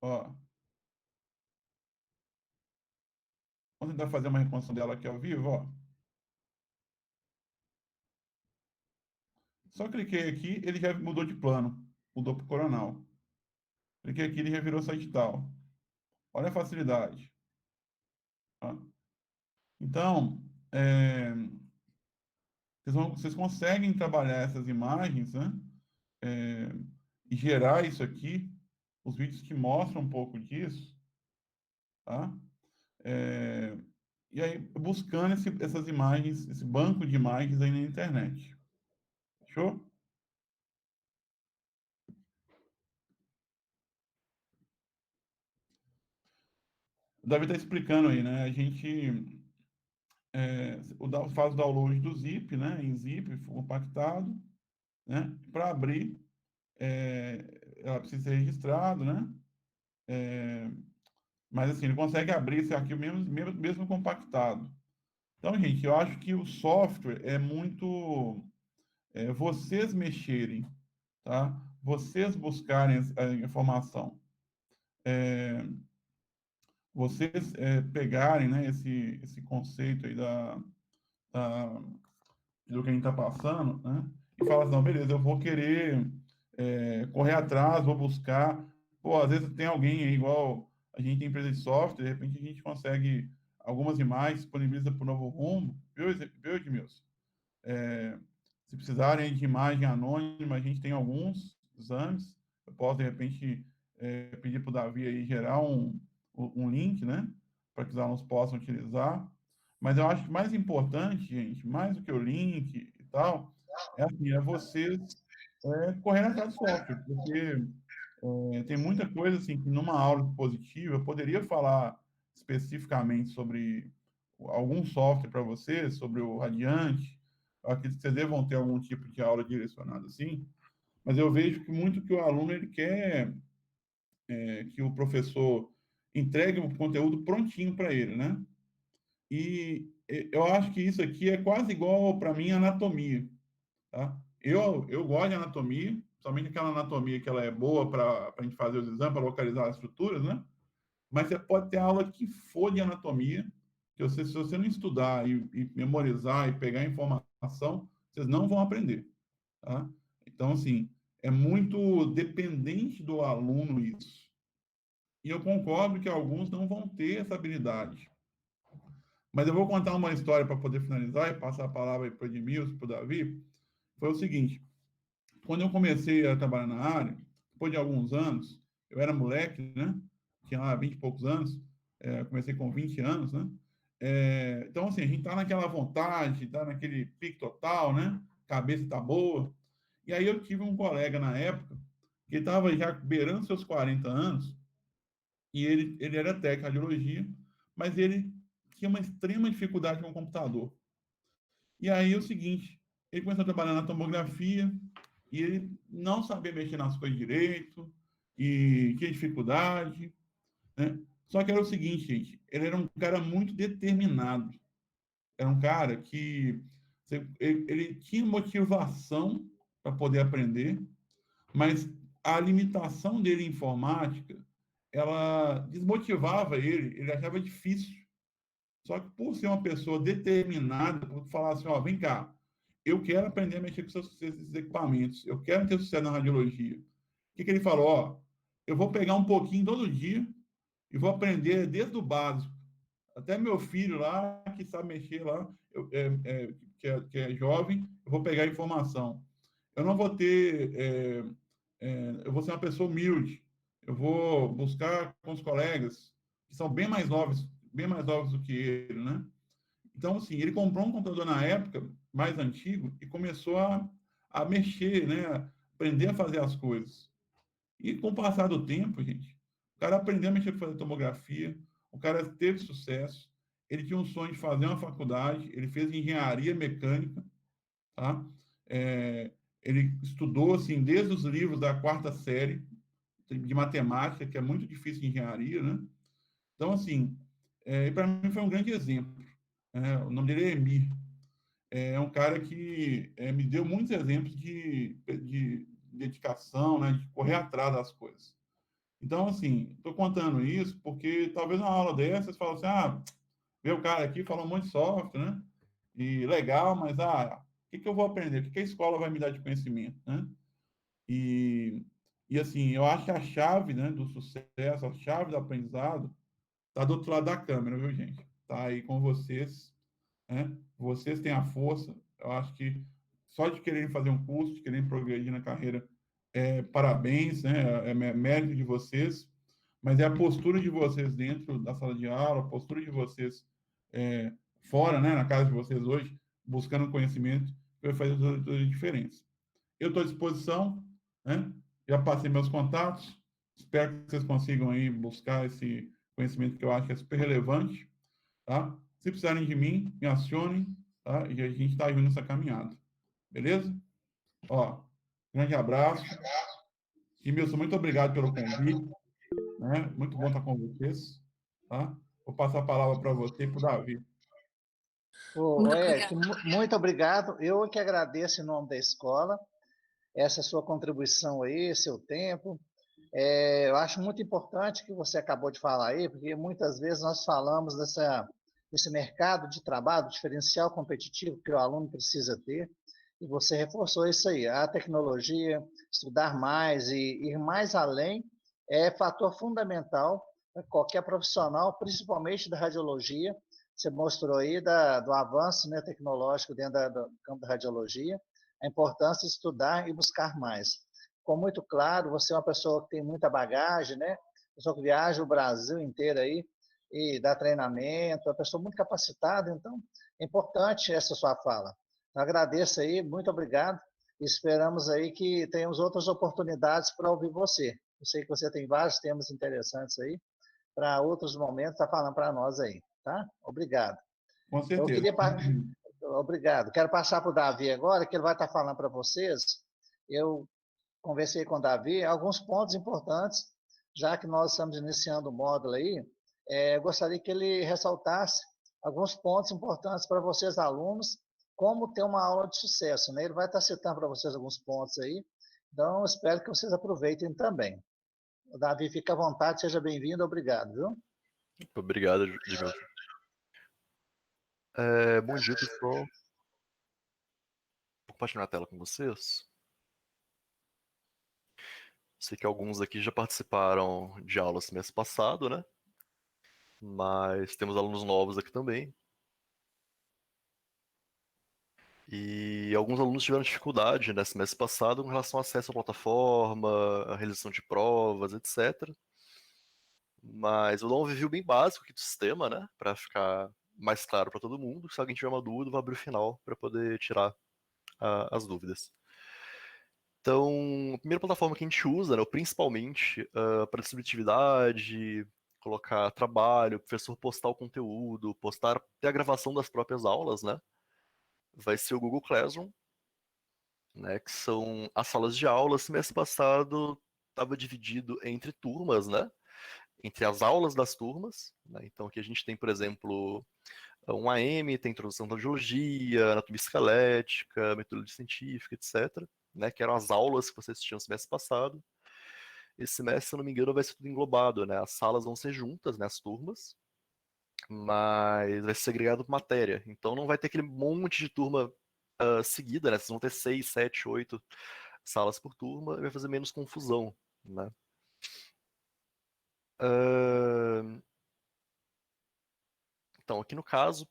Ó. Vamos tentar fazer uma reconstrução dela aqui ao vivo, ó. Só cliquei aqui, ele já mudou de plano. Mudou para o coronal. Cliquei aqui, ele já virou tal. Olha a facilidade. Tá? Então, vocês conseguem trabalhar essas imagens, né? É, e gerar isso aqui, os vídeos que mostram um pouco disso, tá? É, e aí, buscando essas imagens, esse banco de imagens aí na internet. Fechou? O Davi está explicando aí, né? A gente faz o download do zip, né? Em zip, compactado, né? Para abrir, ela precisa ser registrado, né? Mas assim, ele consegue abrir esse arquivo mesmo compactado. Então, gente, eu acho que o software é muito vocês mexerem, tá? Vocês buscarem a informação. Vocês pegarem, né, esse conceito aí da, do que a gente está passando, né? E falar assim, não, beleza, eu vou querer correr atrás, vou buscar. Pô, às vezes tem alguém aí, igual a gente tem empresa de software, de repente a gente consegue algumas imagens, disponibiliza para o Novo Rumo, viu, Edmilson? Se precisarem de imagem anônima, a gente tem alguns exames. Eu posso, de repente, pedir para o Davi aí gerar um link, né? Para que os alunos possam utilizar. Mas eu acho que mais importante, gente, mais do que o link e tal, assim, vocês correrem atrás do software, porque tem muita coisa assim que numa aula expositiva eu poderia falar especificamente sobre algum software para vocês, sobre o Radiante. Eu acredito que vocês devam ter algum tipo de aula direcionada assim, mas eu vejo que muito que o aluno ele quer que o professor entregue o conteúdo prontinho para ele, né? E eu acho que isso aqui é quase igual para mim à anatomia, tá? Eu gosto de anatomia, somente aquela anatomia que ela é boa para a gente fazer os exames, para localizar as estruturas, né? Mas você pode ter aula que for de anatomia, que se você não estudar e memorizar e pegar informação, vocês não vão aprender, tá? Então, assim, é muito dependente do aluno isso. E eu concordo que alguns não vão ter essa habilidade. Mas eu vou contar uma história para poder finalizar e passar a palavra para o Edmilson, para o Davi. Foi o seguinte, quando eu comecei a trabalhar na área, depois de alguns anos, eu era moleque, né? Tinha lá 20 e poucos anos, comecei com 20 anos, né? Então, assim, a gente tá naquela vontade, tá naquele pique total, né? Cabeça tá boa. E aí eu tive um colega na época, que estava já beirando seus 40 anos, e ele era técnico de radiologia, mas ele tinha uma extrema dificuldade com o computador. E aí é o seguinte, ele começou a trabalhar na tomografia e ele não sabia mexer nas coisas direito e tinha dificuldade, né? Só que era o seguinte, gente, ele era um cara muito determinado. Era um cara que ele tinha motivação para poder aprender, mas a limitação dele em informática, ela desmotivava ele achava difícil. Só que por ser uma pessoa determinada, por falar assim, ó, vem cá, eu quero aprender a mexer com esses equipamentos, eu quero ter sucesso na radiologia. O que ele falou? Ó, eu vou pegar um pouquinho todo dia e vou aprender desde o básico. Até meu filho lá, que sabe mexer lá, que é jovem, eu vou pegar a informação. eu não vou ter, eu vou ser uma pessoa humilde, eu vou buscar com os colegas que são bem mais novos do que ele, né? Então, assim, ele comprou um computador na época mais antigo e começou a mexer, né? Aprender a fazer as coisas. E com o passar do tempo, gente, o cara aprendeu a mexer para fazer tomografia, o cara teve sucesso, ele tinha um sonho de fazer uma faculdade, ele fez engenharia mecânica, tá? É, ele estudou, assim, desde os livros da quarta série de matemática, que é muito difícil em engenharia, né? Então, assim, para mim foi um grande exemplo. O nome dele é Emir. É um cara que me deu muitos exemplos de dedicação, né, de correr atrás das coisas. Então, assim, estou contando isso porque talvez uma aula dessas você fala assim, vê o cara aqui falou um monte de software, né? E legal, mas o que eu vou aprender? O que a escola vai me dar de conhecimento, né? E, e assim, eu acho que a chave, né, do sucesso, a chave do aprendizado, está do outro lado da câmera, viu, gente? Está aí com vocês, né? Vocês têm a força. Eu acho que só de quererem fazer um curso, de quererem progredir na carreira, parabéns, né? É mérito de vocês, mas é a postura de vocês dentro da sala de aula, a postura de vocês é, fora, né? Na casa de vocês hoje, buscando conhecimento, que vai fazer toda a diferença. Eu estou à disposição, né? Já passei meus contatos, espero que vocês consigam aí buscar esse conhecimento que eu acho que é super relevante, tá? Se precisarem de mim, me acionem, tá? E a gente está junto nessa caminhada, beleza? Ó, grande abraço. E, Milson, muito obrigado pelo convite, né? Muito bom estar com vocês, tá? Vou passar a palavra para você e para o Davi. Ô, Eric, muito obrigado. Eu que agradeço em nome da escola essa sua contribuição aí, seu tempo. Eu acho muito importante o que você acabou de falar aí, porque muitas vezes nós falamos desse mercado de trabalho, diferencial competitivo que o aluno precisa ter, e você reforçou isso aí. A tecnologia, estudar mais e ir mais além é fator fundamental para qualquer profissional, principalmente da radiologia. Você mostrou aí do avanço, né, tecnológico dentro do campo da radiologia, a importância de estudar e buscar mais. Ficou muito claro, você é uma pessoa que tem muita bagagem, né? Pessoa que viaja o Brasil inteiro aí e dá treinamento, é uma pessoa muito capacitada, então é importante essa sua fala. Então, agradeço aí, muito obrigado. Esperamos aí que tenhamos outras oportunidades para ouvir você. Eu sei que você tem vários temas interessantes aí, para outros momentos, está falando para nós aí, tá? Obrigado. Com Eu certeza. queria. Obrigado. Quero passar para o Davi agora, que ele vai estar falando para vocês. Eu conversei com o Davi, alguns pontos importantes, já que nós estamos iniciando o módulo aí, gostaria que ele ressaltasse alguns pontos importantes para vocês, alunos, como ter uma aula de sucesso, né? Ele vai estar citando para vocês alguns pontos aí, então espero que vocês aproveitem também. O Davi, fica à vontade, seja bem-vindo, obrigado, viu? Obrigado, Edmilson. Bom dia, pessoal. Vou compartilhar a tela com vocês. Sei que alguns aqui já participaram de aulas mês passado, né? Mas temos alunos novos aqui também. E alguns alunos tiveram dificuldade nesse mês passado com relação ao acesso à plataforma, a realização de provas, etc. Mas eu dou um overview bem básico aqui do sistema, né? Para ficar mais claro para todo mundo. Se alguém tiver uma dúvida, eu vou abrir o final para poder tirar as dúvidas. Então, a primeira plataforma que a gente usa, né, principalmente para distributividade, colocar trabalho, o professor postar o conteúdo, postar até a gravação das próprias aulas, né, vai ser o Google Classroom, né, que são as salas de aula. Esse mês passado estava dividido entre turmas, né, entre as aulas das turmas, né. Então aqui a gente tem, por exemplo, um AM, tem introdução à radiologia, anatomia esquelética, metodologia científica, etc., né, que eram as aulas que vocês tinham no semestre passado. Esse semestre, se eu não me engano, vai ser tudo englobado, né? As salas vão ser juntas, né, as turmas, mas vai ser segregado por matéria. Então não vai ter aquele monte de turma seguida, né? Vocês vão ter 6, 7, 8 salas por turma e vai fazer menos confusão, né? Então, aqui no caso,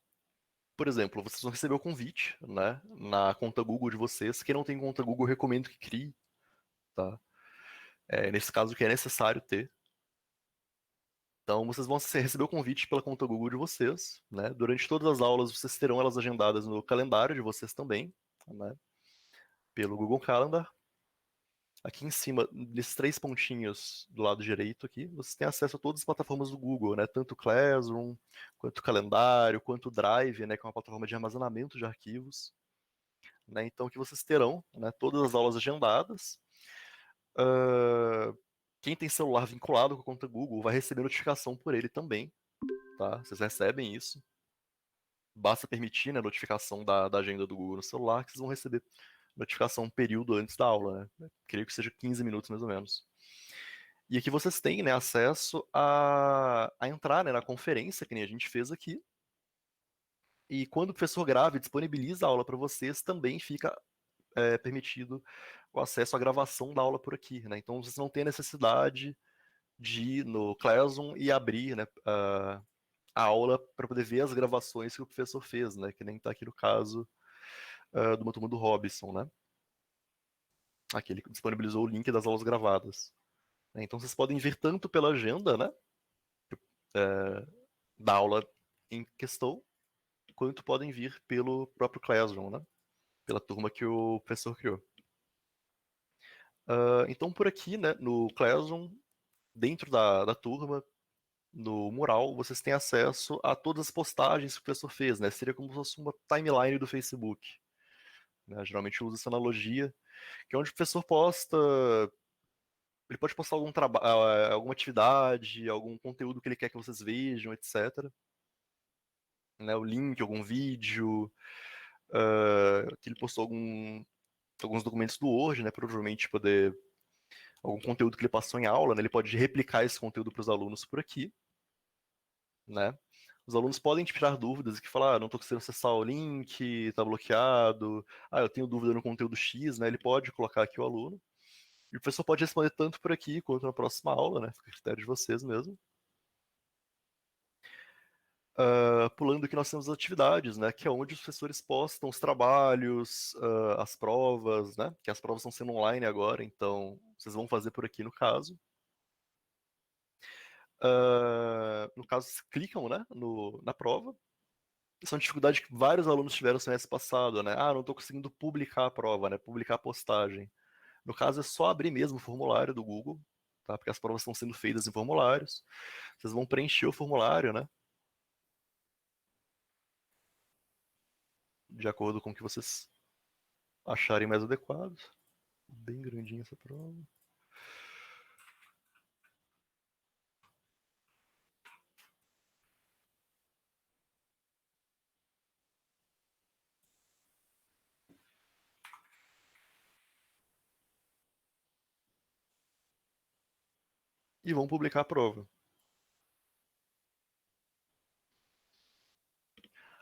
por exemplo, vocês vão receber o convite, né, na conta Google de vocês. Quem não tem conta Google, eu recomendo que crie, tá? Nesse caso, que é necessário ter. Então, vocês vão receber o convite pela conta Google de vocês, né? Durante todas as aulas, vocês terão elas agendadas no calendário de vocês também, né? Pelo Google Calendar. Aqui em cima, nesses 3 pontinhos do lado direito aqui, vocês têm acesso a todas as plataformas do Google, né? Tanto o Classroom, quanto o Calendário, quanto o Drive, né? Que é uma plataforma de armazenamento de arquivos, né? Então, que vocês terão, né? Todas as aulas agendadas. Quem tem celular vinculado com a conta Google vai receber notificação por ele também, tá? Vocês recebem isso. Basta permitir, né, a notificação da agenda do Google no celular, que vocês vão receber notificação um período antes da aula, né? Creio que seja 15 minutos mais ou menos. E aqui vocês têm, né, acesso a entrar, né, na conferência, que nem a gente fez aqui. E quando o professor grava e disponibiliza a aula para vocês, também fica permitido o acesso à gravação da aula por aqui, né? Então vocês não têm a necessidade de ir no Classroom e abrir, né, a aula para poder ver as gravações que o professor fez, né? Que nem está aqui no caso de uma turma do Robson, né? Aqui ele disponibilizou o link das aulas gravadas. Então vocês podem ver tanto pela agenda, né? Da aula em questão, quanto podem vir pelo próprio Classroom, né? Pela turma que o professor criou. Então por aqui, né? No Classroom, dentro da turma, no mural, vocês têm acesso a todas as postagens que o professor fez, né? Seria como se fosse uma timeline do Facebook. Né? Geralmente eu uso essa analogia, que é onde o professor posta. Ele pode postar algum trabalho, alguma atividade, algum conteúdo que ele quer que vocês vejam, etc. Né? O link, algum vídeo, que ele postou alguns documentos do Word, né? Provavelmente poder algum conteúdo que ele passou em aula, né? Ele pode replicar esse conteúdo para os alunos por aqui, né? Os alunos podem tirar dúvidas que falar, não estou conseguindo acessar o link, está bloqueado, eu tenho dúvida no conteúdo X, né? Ele pode colocar aqui o aluno. E o professor pode responder tanto por aqui quanto na próxima aula, né? Fica a critério de vocês mesmo. Pulando aqui nós temos as atividades, né? Que é onde os professores postam os trabalhos, as provas, né? Que as provas estão sendo online agora, então vocês vão fazer por aqui no caso. No caso, vocês clicam, né, na prova. Isso é uma dificuldade que vários alunos tiveram no semestre passado, né? Não estou conseguindo publicar a prova, né? Publicar a postagem. No caso, é só abrir mesmo o formulário do Google, tá? Porque as provas estão sendo feitas em formulários. Vocês vão preencher o formulário, né? De acordo com o que vocês acharem mais adequado. Bem grandinha essa prova. E vão publicar a prova.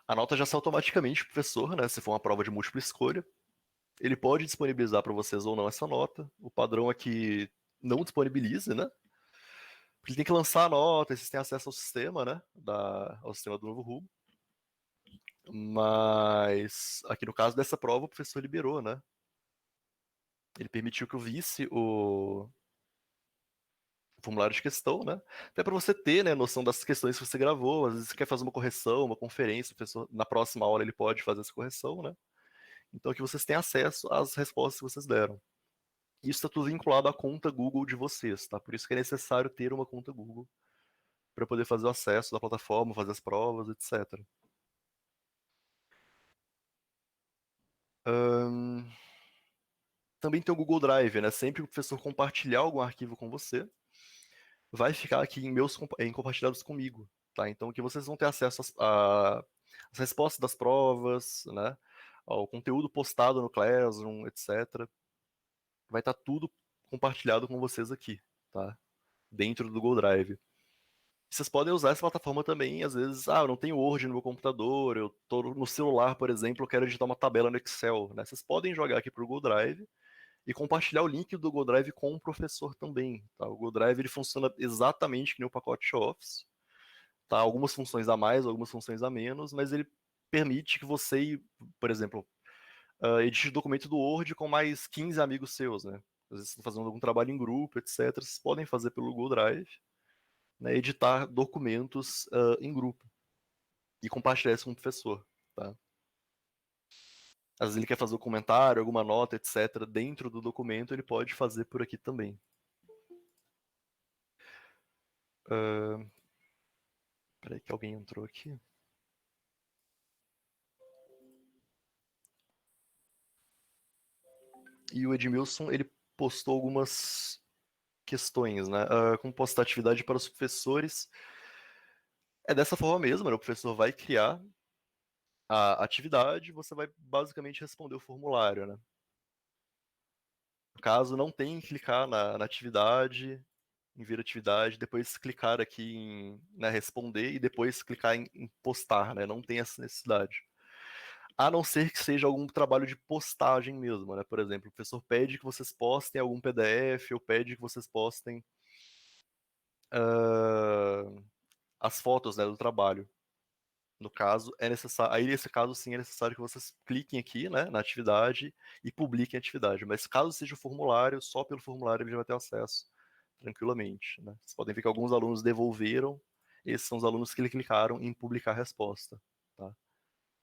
A nota já sai automaticamente pro professor, né? Se for uma prova de múltipla escolha. Ele pode disponibilizar para vocês ou não essa nota. O padrão é que não disponibilize, né? Porque ele tem que lançar a nota, vocês têm acesso ao sistema, né? Ao sistema do novo rumo. Mas aqui no caso dessa prova, o professor liberou, né? Ele permitiu que eu visse o formulário de questão, né? Até para você ter, né, noção das questões que você gravou. Às vezes você quer fazer uma correção, uma conferência, o professor, na próxima aula ele pode fazer essa correção, né? Então aqui vocês têm acesso às respostas que vocês deram. Isso está tudo vinculado à conta Google de vocês, tá? Por isso que é necessário ter uma conta Google para poder fazer o acesso da plataforma, fazer as provas, etc. Também tem o Google Drive, né? Sempre que o professor compartilhar algum arquivo com você, vai ficar aqui em compartilhados comigo, tá? Então aqui vocês vão ter acesso às respostas das provas, né? Ao conteúdo postado no Classroom, etc. Vai estar tudo compartilhado com vocês aqui, tá? Dentro do Google Drive. Vocês podem usar essa plataforma também, às vezes, eu não tenho Word no meu computador, eu tô no celular, por exemplo, eu quero editar uma tabela no Excel, né? Vocês podem jogar aqui para o Google Drive e compartilhar o link do Google Drive com o professor também, tá? O Google Drive ele funciona exatamente que nem o pacote Office, tá? Algumas funções a mais, algumas funções a menos, mas ele permite que você, por exemplo, edite o documento do Word com mais 15 amigos seus, né? Às vezes estão fazendo algum trabalho em grupo, etc. Vocês podem fazer pelo Google Drive, né? Editar documentos em grupo e compartilhar isso com o professor, tá? Às vezes ele quer fazer um comentário, alguma nota, etc. Dentro do documento, ele pode fazer por aqui também. Peraí que alguém entrou aqui. E o Edmilson, ele postou algumas questões, né? Como postar atividade para os professores. É dessa forma mesmo, né? O professor vai criar a atividade, você vai basicamente responder o formulário, né? No caso, não tem que clicar na atividade, em vir atividade, depois clicar aqui em, né, responder e depois clicar em postar, né? Não tem essa necessidade. A não ser que seja algum trabalho de postagem mesmo, né? Por exemplo, o professor pede que vocês postem algum PDF ou pede que vocês postem as fotos, né, do trabalho. No caso, é necessário. Aí, nesse caso, sim, é necessário que vocês cliquem aqui, né, na atividade e publiquem a atividade. Mas caso seja o formulário, só pelo formulário ele já vai ter acesso tranquilamente, né? Vocês podem ver que alguns alunos devolveram. Esses são os alunos que clicaram em publicar a resposta, tá?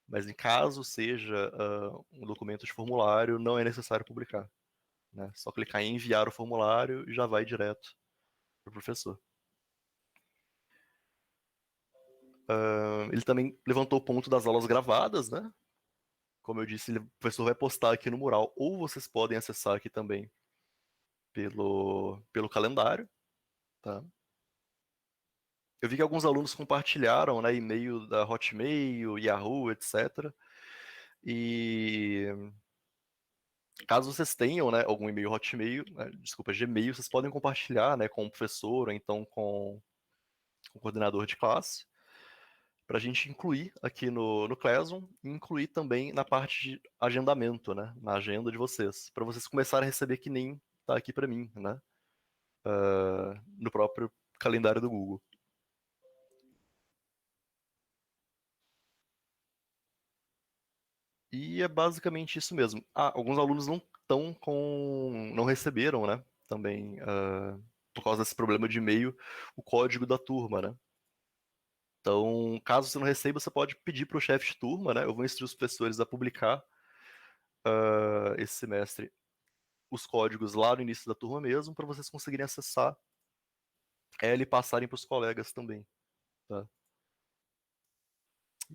Mas em caso seja um documento de formulário, não é necessário publicar, né? Só clicar em enviar o formulário e já vai direto para o professor. Ele também levantou o ponto das aulas gravadas, né? Como eu disse, o professor vai postar aqui no mural, ou vocês podem acessar aqui também pelo calendário, tá? Eu vi que alguns alunos compartilharam, né, e-mail da Hotmail, Yahoo, etc. E caso vocês tenham, né, algum e-mail Hotmail, né, desculpa, Gmail, vocês podem compartilhar, né, com o professor ou então com o coordenador de classe, para a gente incluir aqui no Classroom e incluir também na parte de agendamento, né, na agenda de vocês, para vocês começarem a receber que nem tá aqui para mim, né, no próprio calendário do Google. E é basicamente isso mesmo. Alguns alunos não receberam, né, também, por causa desse problema de e-mail, o código da turma, né. Então, caso você não receba, você pode pedir para o chefe de turma, né? Eu vou instruir os professores a publicar esse semestre os códigos lá no início da turma mesmo, para vocês conseguirem acessar ela e passarem para os colegas também, tá?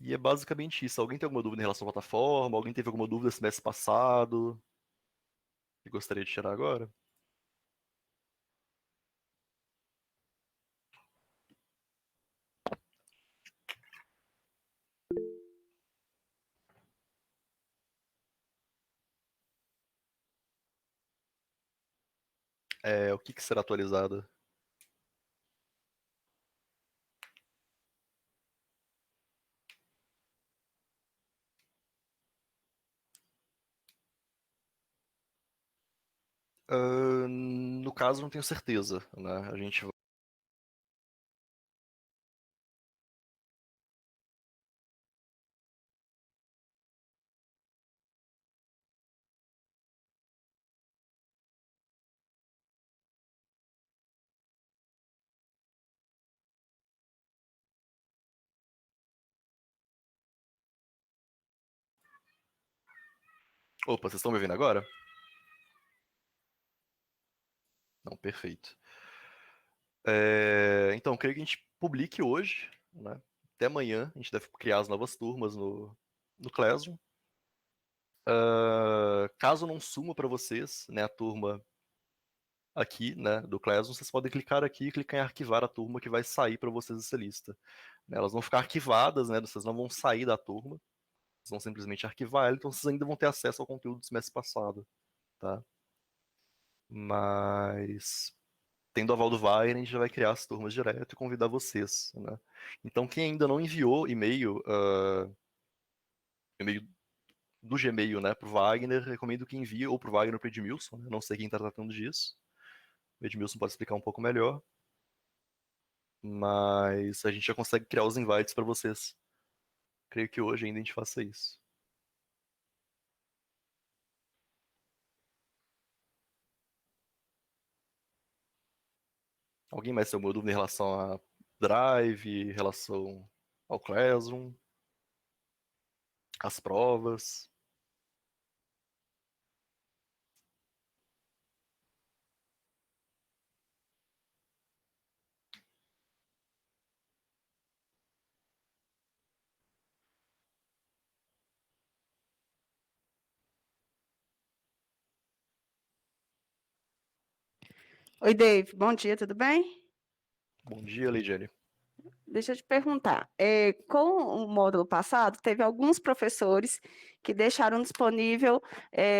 E é basicamente isso. Alguém tem alguma dúvida em relação à plataforma? Alguém teve alguma dúvida semestre passado que gostaria de tirar agora? O que será atualizado? No caso, não tenho certeza, né? A gente Opa, vocês estão me ouvindo agora? Não, perfeito. Então, creio que a gente publique hoje, né? Até amanhã a gente deve criar as novas turmas no Classroom. Caso não suma para vocês, né, a turma aqui, né, do Classroom, vocês podem clicar aqui e clicar em arquivar a turma que vai sair para vocês essa lista. Né, elas vão ficar arquivadas, né, vocês não vão sair da turma, vocês vão simplesmente arquivar ela, então vocês ainda vão ter acesso ao conteúdo do semestre passado, tá? Mas tendo o aval do Wagner, a gente já vai criar as turmas direto e convidar vocês, né? Então, quem ainda não enviou e-mail do Gmail, né, pro Wagner, recomendo que envie ou pro Wagner ou pro Edmilson, né? Não sei quem tá tratando disso. O Edmilson pode explicar um pouco melhor, mas a gente já consegue criar os invites para vocês, Creio que hoje ainda a gente faça isso. Alguém mais tem alguma dúvida em relação a Drive, em relação ao Classroom, às provas? Oi, Dave. Bom dia, tudo bem? Bom dia, Leidiane. Deixa eu te perguntar. Com o módulo passado, teve alguns professores que deixaram disponível,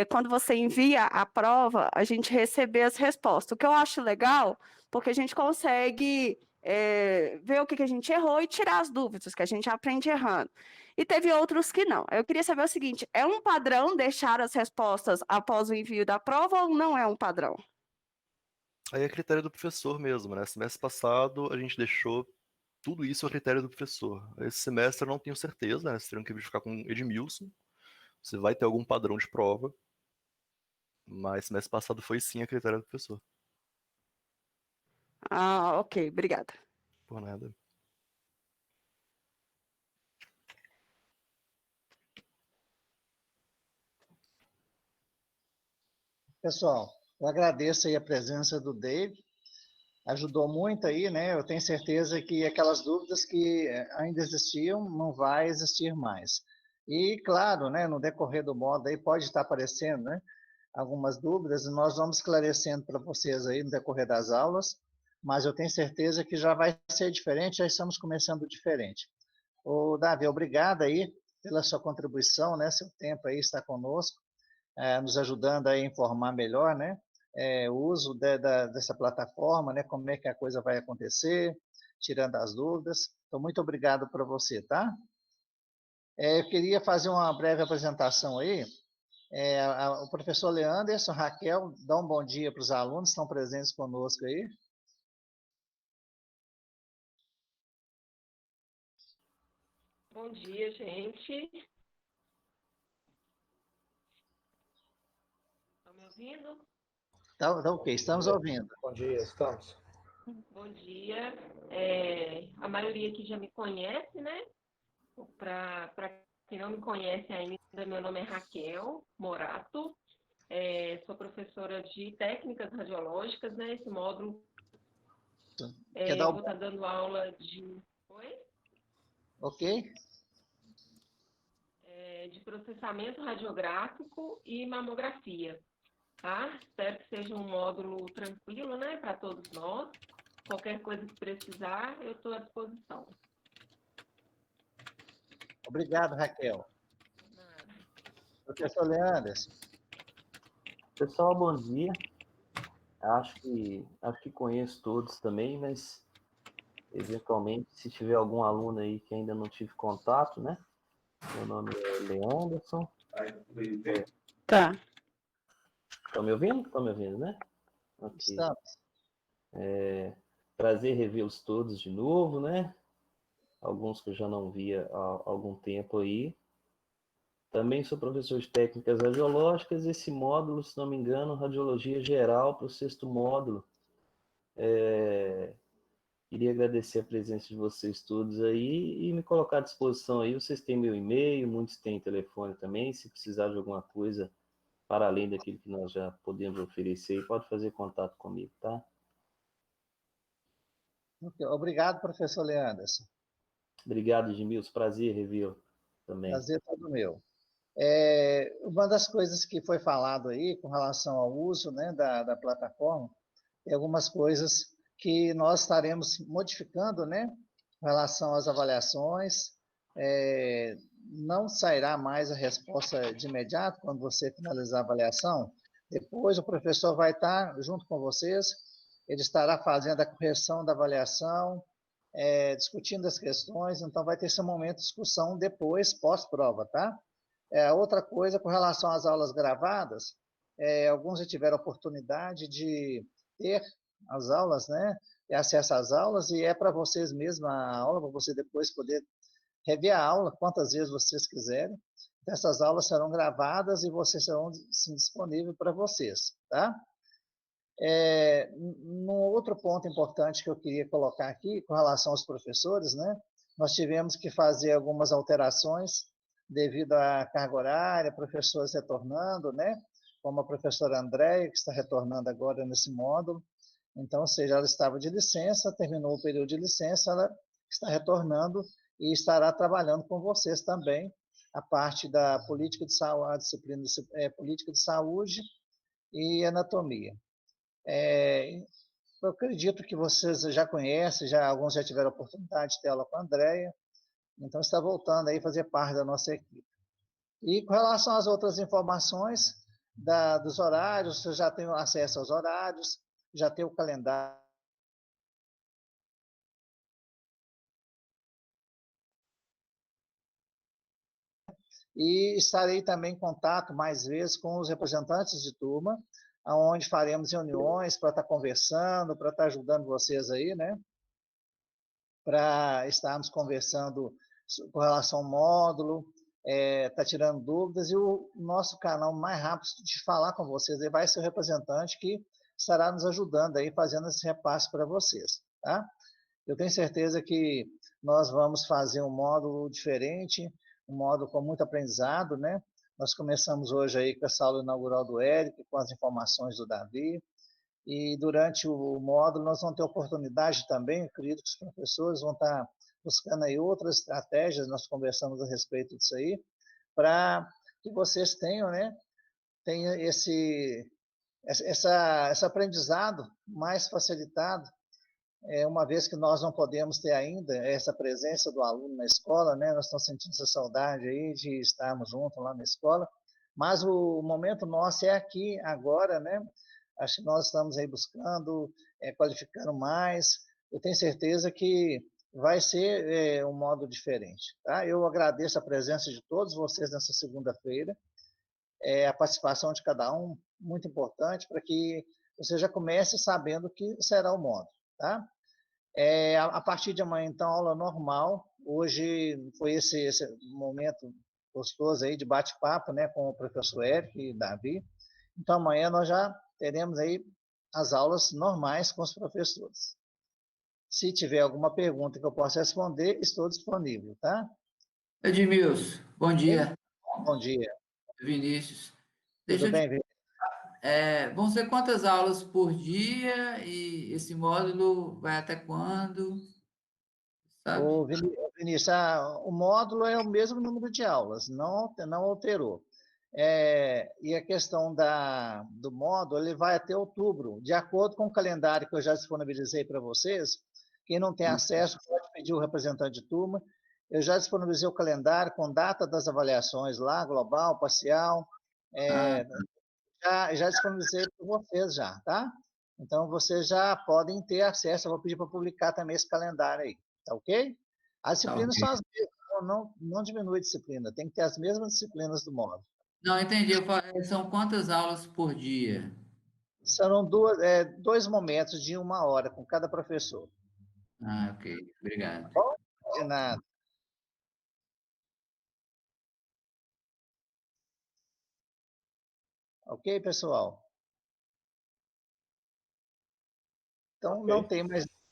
quando você envia a prova, a gente receber as respostas. O que eu acho legal, porque a gente consegue ver o que que a gente errou e tirar as dúvidas, que a gente aprende errando. E teve outros que não. Eu queria saber o seguinte: é um padrão deixar as respostas após o envio da prova ou não é um padrão? Aí é critério do professor mesmo, né? Semestre passado a gente deixou tudo isso a critério do professor. Esse semestre eu não tenho certeza, né? Vocês teriam que verificar com o Edmilson se vai ter algum padrão de prova, mas semestre passado foi sim a critério do professor. Ah, ok, obrigada. Por nada. Pessoal, eu agradeço aí a presença do Dave, ajudou muito aí, né? Eu tenho certeza que aquelas dúvidas que ainda existiam não vai existir mais. E, claro, né, no decorrer do modo aí pode estar aparecendo, né, algumas dúvidas, e nós vamos esclarecendo para vocês aí no decorrer das aulas, mas eu tenho certeza que já vai ser diferente, já estamos começando diferente. Ô, Davi, obrigado aí pela sua contribuição, né? Seu tempo aí está conosco, nos ajudando a informar melhor, né? O uso dessa plataforma, né? Como é que a coisa vai acontecer, tirando as dúvidas. Então, muito obrigado para você, tá? Eu queria fazer uma breve apresentação aí. O professor Leanderson, Raquel, dá um bom dia para os alunos que estão presentes conosco aí. Bom dia, gente. Estão me ouvindo? Tá ok, estamos ouvindo. Bom dia, estamos. Bom dia. A maioria aqui já me conhece, né? Para quem não me conhece ainda, meu nome é Raquel Morato. Sou professora de técnicas radiológicas, né? Esse módulo. Quer dar Vou estar dando aula de... Oi? Ok? De processamento radiográfico e mamografia. Tá? Espero que seja um módulo tranquilo, né, para todos nós. Qualquer coisa que precisar, eu estou à disposição. Obrigado, Raquel. Professor Leanderson. Pessoal, bom dia. Acho que conheço todos também, mas eventualmente, se tiver algum aluno aí que ainda não tive contato, né? Meu nome é Leanderson. Tá. Estão me ouvindo? Estão me ouvindo, né? Ok. Estamos. Prazer revê-los todos de novo, né? Alguns que eu já não via há algum tempo aí. Também sou professor de técnicas radiológicas. Esse módulo, se não me engano, radiologia geral para o 6º módulo. Queria agradecer a presença de vocês todos aí e me colocar à disposição aí. Vocês têm meu e-mail, muitos têm telefone também. Se precisar de alguma coisa para além daquilo que nós já podemos oferecer, pode fazer contato comigo, tá? Obrigado, professor Leanderson. Obrigado, Edmilson. Prazer revê-lo também. Prazer todo meu. Uma das coisas que foi falado aí com relação ao uso, né, da plataforma, tem algumas coisas que nós estaremos modificando, né, com relação às avaliações. Não sairá mais a resposta de imediato quando você finalizar a avaliação. Depois o professor vai estar junto com vocês, ele estará fazendo a correção da avaliação, discutindo as questões, então vai ter esse momento de discussão depois, pós-prova, tá? Outra coisa, com relação às aulas gravadas, alguns já tiveram a oportunidade de ter as aulas, né? Ter acesso às aulas, e é para vocês mesmos a aula, para você depois poder rever a aula quantas vezes vocês quiserem. Essas aulas serão gravadas e vocês serão disponíveis para vocês, tá? Um outro ponto importante que eu queria colocar aqui, com relação aos professores, né? Nós tivemos que fazer algumas alterações devido à carga horária, professores retornando, né? Como a professora Andréia, que está retornando agora nesse módulo. Então, ou seja, ela estava de licença, terminou o período de licença, ela está retornando e estará trabalhando com vocês também a parte da política de saúde, a disciplina política de saúde e anatomia. Eu acredito que vocês já conhecem, alguns já tiveram a oportunidade de ter aula com a Andréia, então está voltando aí a fazer parte da nossa equipe. E com relação às outras informações dos horários, vocês já têm acesso aos horários, já tem o calendário. E estarei também em contato mais vezes com os representantes de turma, onde faremos reuniões para estar conversando, para estar ajudando vocês aí, né? Para estarmos conversando com relação ao módulo, tá tirando dúvidas, e o nosso canal mais rápido de falar com vocês aí vai ser o representante que estará nos ajudando aí, fazendo esse repasse para vocês, tá? Eu tenho certeza que nós vamos fazer um módulo diferente, um módulo com muito aprendizado, né? Nós começamos hoje aí com essa aula inaugural do Érico, com as informações do Davi, e durante o módulo nós vamos ter oportunidade também, eu acredito que os professores vão estar buscando aí outras estratégias, nós conversamos a respeito disso aí, para que vocês tenham, né, tenham esse aprendizado mais facilitado, uma vez que nós não podemos ter ainda essa presença do aluno na escola, né, nós estamos sentindo essa saudade aí de estarmos juntos lá na escola, mas o momento nosso é aqui, agora, né, acho que nós estamos aí buscando, qualificando mais, eu tenho certeza que vai ser um modo diferente, tá? Eu agradeço a presença de todos vocês nessa segunda-feira, a participação de cada um, muito importante, para que você já comece sabendo que será o modo, tá? A partir de amanhã, então, aula normal, hoje foi esse momento gostoso aí de bate-papo, né, com o professor Érico e Davi, então amanhã nós já teremos aí as aulas normais com os professores. Se tiver alguma pergunta que eu possa responder, estou disponível, tá? Edmilson, bom dia. Bom dia. Vinícius. Tudo bem, Vinícius? Vão ser quantas aulas por dia e esse módulo vai até quando? Sabe? Vinícius, o módulo é o mesmo número de aulas, não alterou. E a questão do módulo, ele vai até outubro, de acordo com o calendário que eu já disponibilizei para vocês. Quem não tem acesso pode pedir o representante de turma. Eu já disponibilizei o calendário com data das avaliações lá, global, parcial. Já disponibilizei para vocês já, tá? Então, vocês já podem ter acesso. Eu vou pedir para publicar também esse calendário aí, tá ok? As disciplinas são as mesmas, não diminui a disciplina, tem que ter as mesmas disciplinas do módulo. Não, entendi. São quantas aulas por dia? Serão dois momentos de 1 hora com cada professor. Ok. Obrigado. Bom, de nada. Ok, pessoal? Então, okay.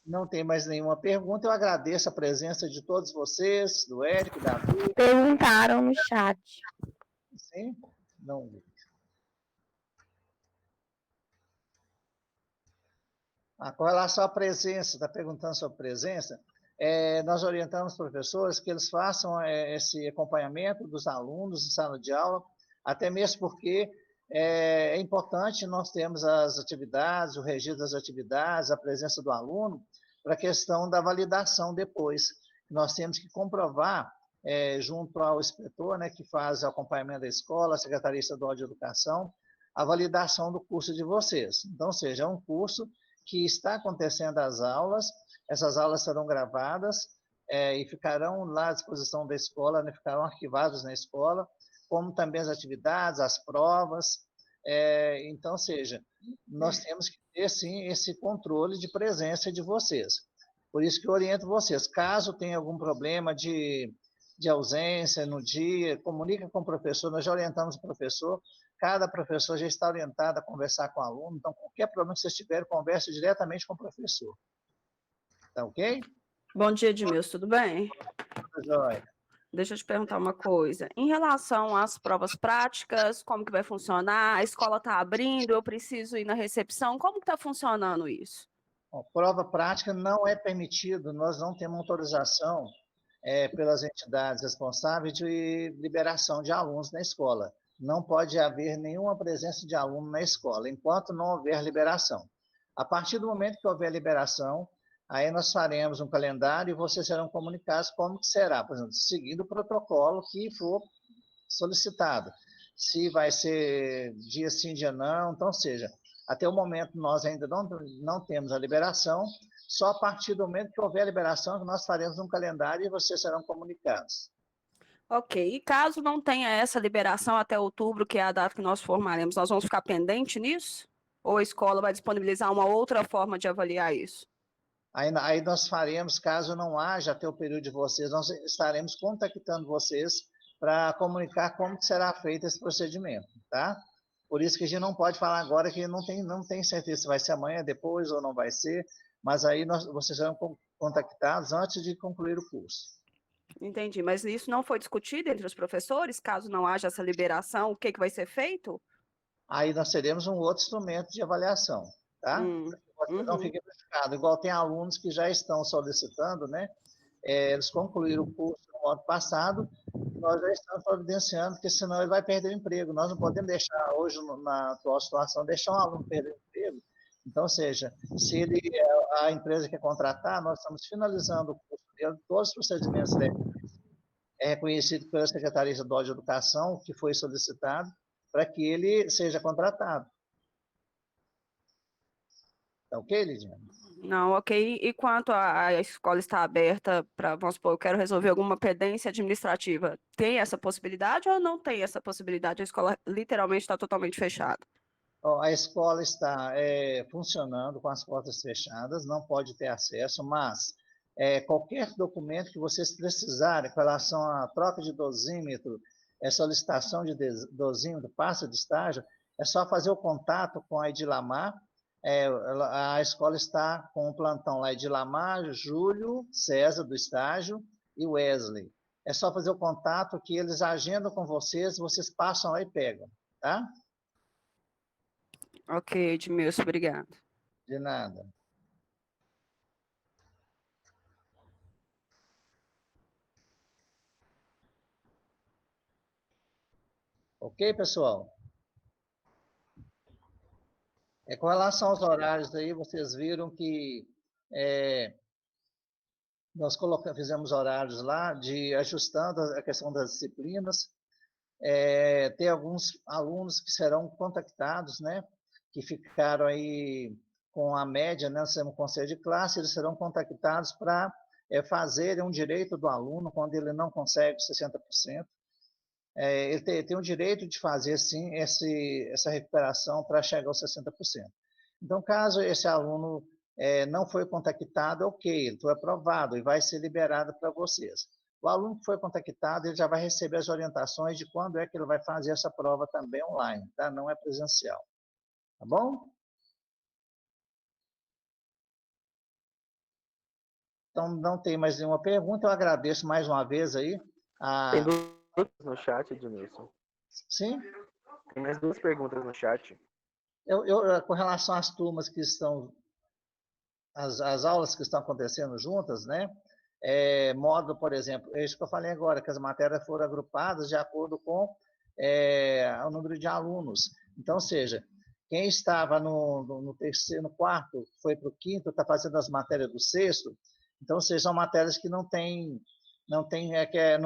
Não tem mais nenhuma pergunta. Eu agradeço a presença de todos vocês, do Érico, da Davi. Perguntaram no chat. Sim? Não. Com relação à presença, está perguntando sobre presença, nós orientamos os professores que eles façam esse acompanhamento dos alunos em sala de aula, até mesmo porque é importante nós termos as atividades, o registro das atividades, a presença do aluno, para a questão da validação depois. Nós temos que comprovar, junto ao inspetor, né, que faz o acompanhamento da escola, a Secretaria Estadual de Educação, a validação do curso de vocês. Então, ou seja, é um curso que está acontecendo as aulas, essas aulas serão gravadas e ficarão lá à disposição da escola, né, ficarão arquivados na escola, como também as atividades, as provas. Então, ou seja, nós temos que ter, sim, esse controle de presença de vocês. Por isso que eu oriento vocês, caso tenha algum problema de de ausência no dia, comunica com o professor, nós já orientamos o professor, cada professor já está orientado a conversar com o aluno, então qualquer problema que vocês tiverem, converse diretamente com o professor. Tá ok? Bom dia, Edmilson, tudo bem? Tudo jóia. Deixa eu te perguntar uma coisa. Em relação às provas práticas, como que vai funcionar? A escola está abrindo, eu preciso ir na recepção, como que está funcionando isso? Bom, prova prática não é permitido, nós não temos autorização pelas entidades responsáveis de liberação de alunos na escola. Não pode haver nenhuma presença de aluno na escola, enquanto não houver liberação. A partir do momento que houver liberação, aí nós faremos um calendário e vocês serão comunicados como que será, por exemplo, seguindo o protocolo que for solicitado. Se vai ser dia sim, dia não, então seja, até o momento nós ainda não temos a liberação, só a partir do momento que houver a liberação que nós faremos um calendário e vocês serão comunicados. Ok, e caso não tenha essa liberação até outubro, que é a data que nós formaremos, nós vamos ficar pendente nisso? Ou a escola vai disponibilizar uma outra forma de avaliar isso? Aí nós faremos, caso não haja até o período de vocês, nós estaremos contactando vocês para comunicar como que será feito esse procedimento, tá? Por isso que a gente não pode falar agora que não tem certeza se vai ser amanhã, depois ou não vai ser, mas aí vocês serão contactados antes de concluir o curso. Entendi, mas isso não foi discutido entre os professores? Caso não haja essa liberação, o que vai ser feito? Aí nós teremos um outro instrumento de avaliação, tá? Vocês não fiquem preocupados. Igual tem alunos que já estão solicitando, né? Eles concluíram o curso no ano passado, nós já estamos providenciando, porque senão ele vai perder o emprego. Nós não podemos deixar, hoje, na atual situação, deixar um aluno perder o emprego. Então, ou seja, se a empresa quer contratar, nós estamos finalizando o curso dele, todos os procedimentos legais, é reconhecido pela Secretaria Estadual de Educação, que foi solicitado, para que ele seja contratado. Tá ok, Lidiane? Não, ok. E quanto a escola está aberta para, vamos supor, eu quero resolver alguma pendência administrativa, tem essa possibilidade ou não tem essa possibilidade? A escola literalmente está totalmente fechada. A escola está funcionando com as portas fechadas, não pode ter acesso, mas qualquer documento que vocês precisarem com relação à troca de dosímetro, solicitação de dosímetro, pasta de estágio, é só fazer o contato com a Edilamar. A escola está com o plantão lá, Edilamar, Júlio, César do estágio e Wesley. É só fazer o contato que eles agendam com vocês passam lá e pegam, tá? Ok, Edmilson, obrigado. De nada. Ok, pessoal? Com relação aos horários aí, vocês viram que nós fizemos horários lá, ajustando a questão das disciplinas. Tem alguns alunos que serão contactados, né? Que ficaram aí com a média, né? Nós temos conselho de classe, eles serão contactados para fazerem um direito do aluno quando ele não consegue 60%. Ele tem o direito de fazer, sim, essa recuperação para chegar aos 60%. Então, caso esse aluno não foi contactado, ok, ele foi aprovado e vai ser liberado para vocês. O aluno que foi contactado, ele já vai receber as orientações de quando é que ele vai fazer essa prova também online, tá? Não é presencial. Tá bom? Então, não tem mais nenhuma pergunta, eu agradeço mais uma vez aí. Tem duas no chat, Edmilson. Sim? Tem mais duas perguntas no chat. Com relação às turmas que estão, as aulas que estão acontecendo juntas, né? Módulo, por exemplo, é isso que eu falei agora, que as matérias foram agrupadas de acordo com o número de alunos. Então, ou seja, quem estava no terceiro, no quarto, foi para o quinto, está fazendo as matérias do sexto, então, ou seja, são matérias que não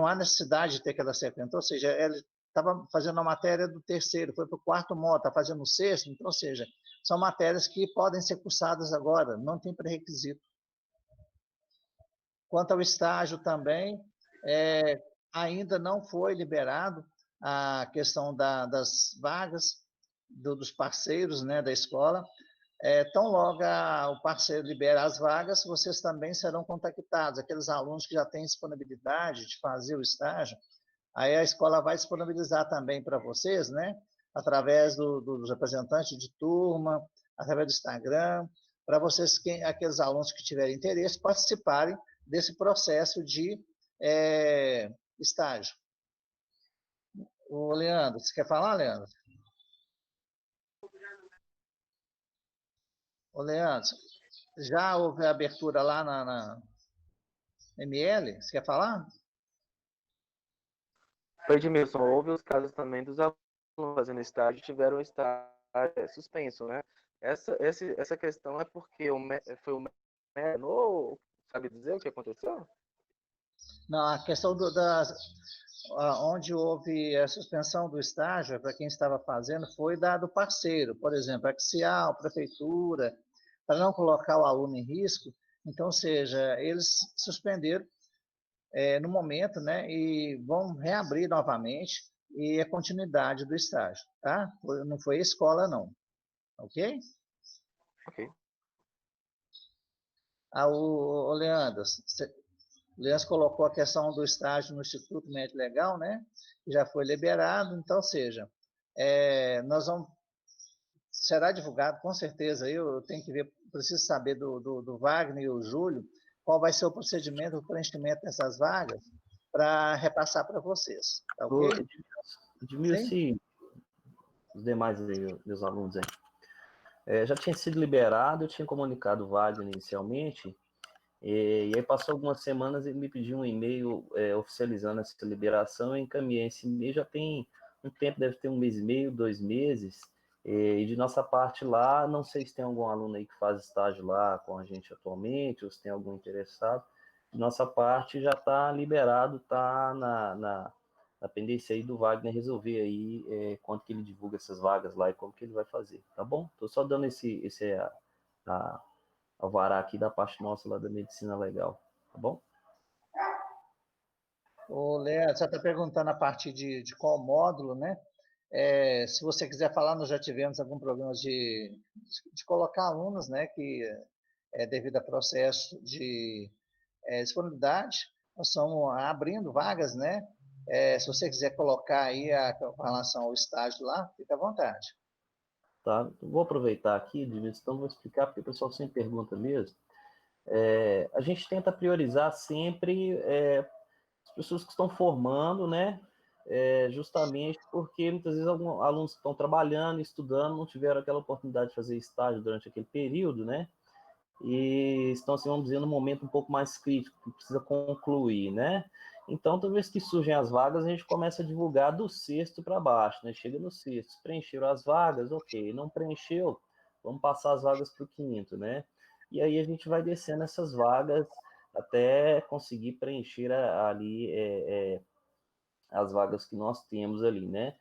há necessidade de ter aquela sequência. Então, ou seja, ele estava fazendo a matéria do terceiro, foi para o quarto módulo, está fazendo o sexto, então, ou seja, são matérias que podem ser cursadas agora, não tem pré-requisito. Quanto ao estágio também, ainda não foi liberado a questão das vagas dos parceiros, né, da escola. tão logo o parceiro libera as vagas, vocês também serão contactados. Aqueles alunos que já têm disponibilidade de fazer o estágio, aí a escola vai disponibilizar também para vocês, né? Através dos representantes de turma, através do Instagram, para vocês, aqueles alunos que tiverem interesse, participarem desse processo de estágio. Ô, Leandro, você quer falar, Leandro? Ô, Leandro, já houve abertura lá na ML? Você quer falar? Oi, Edmilson, houve os casos também dos alunos fazendo estágio tiveram estágio suspenso, né? Essa questão é porque foi o menor, sabe dizer o que aconteceu? Não, a questão onde houve a suspensão do estágio, para quem estava fazendo, foi do parceiro, por exemplo, Axial, prefeitura, para não colocar o aluno em risco. Então, seja, eles suspenderam no momento, né, e vão reabrir novamente, e a continuidade do estágio, tá? Não foi a escola, não. Ok? Ok. O Leandro, o Leandro colocou a questão do estágio no Instituto Médico Legal, né? Já foi liberado, então, seja, será divulgado, com certeza, eu tenho que ver, preciso saber do Wagner e o Júlio, qual vai ser o procedimento, o preenchimento dessas vagas, para repassar para vocês, tá ok? Edmilson e os demais aí, meus alunos aí. Já tinha sido liberado, eu tinha comunicado o Wagner inicialmente, e aí passou algumas semanas, ele me pediu um e-mail oficializando essa liberação, eu encaminhei esse e-mail, já tem um tempo, deve ter 1 mês e meio, 2 meses, e de nossa parte lá, não sei se tem algum aluno aí que faz estágio lá com a gente atualmente, ou se tem algum interessado, de nossa parte já está liberado, está na pendência aí do Wagner resolver aí quanto que ele divulga essas vagas lá e como que ele vai fazer, tá bom? Estou só dando esse alvará aqui da parte nossa lá da medicina legal, tá bom? O Leandro, você está perguntando a partir de qual módulo, né? Se você quiser falar, nós já tivemos algum problema de colocar alunos, né, que devido a processo de disponibilidade, nós estamos abrindo vagas, né? Se você quiser colocar aí com relação ao estágio lá, fica à vontade. Tá, vou aproveitar aqui, então vou explicar, porque o pessoal sempre pergunta mesmo. A gente tenta priorizar sempre as pessoas que estão formando, né? Justamente porque muitas vezes alguns alunos que estão trabalhando, estudando, não tiveram aquela oportunidade de fazer estágio durante aquele período, né? E estão, assim, vamos dizer, num momento um pouco mais crítico, que precisa concluir, né? Então, toda vez que surgem as vagas, a gente começa a divulgar do sexto para baixo, né? Chega no sexto, preencheram as vagas, ok. Não preencheu, vamos passar as vagas para o quinto, né? E aí a gente vai descendo essas vagas até conseguir preencher ali as vagas que nós temos ali, né?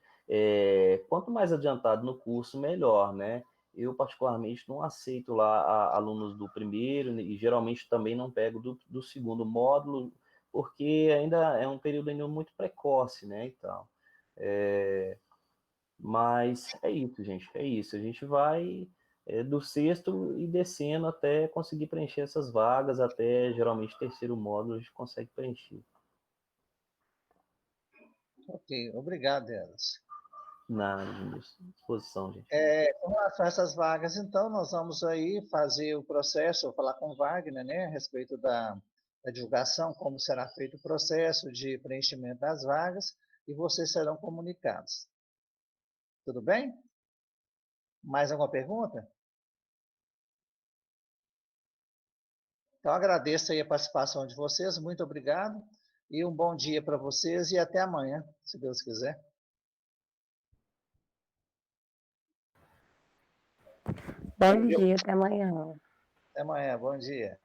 Quanto mais adiantado no curso, melhor, né? Eu, particularmente, não aceito lá alunos do primeiro e geralmente também não pego do segundo módulo, porque ainda é um período ainda muito precoce, né, e tal. Mas é isso, gente, é isso. A gente vai do sexto e descendo até conseguir preencher essas vagas, até geralmente terceiro módulo a gente consegue preencher. Ok, obrigado, Elas. Na disposição, gente. Com relação a essas vagas, então, nós vamos aí fazer o processo, vou falar com o Wagner, né, a respeito da divulgação, como será feito o processo de preenchimento das vagas, e vocês serão comunicados. Tudo bem? Mais alguma pergunta? Então, agradeço aí a participação de vocês, muito obrigado, e um bom dia para vocês, e até amanhã, se Deus quiser. Bom dia, até amanhã. Até amanhã, bom dia.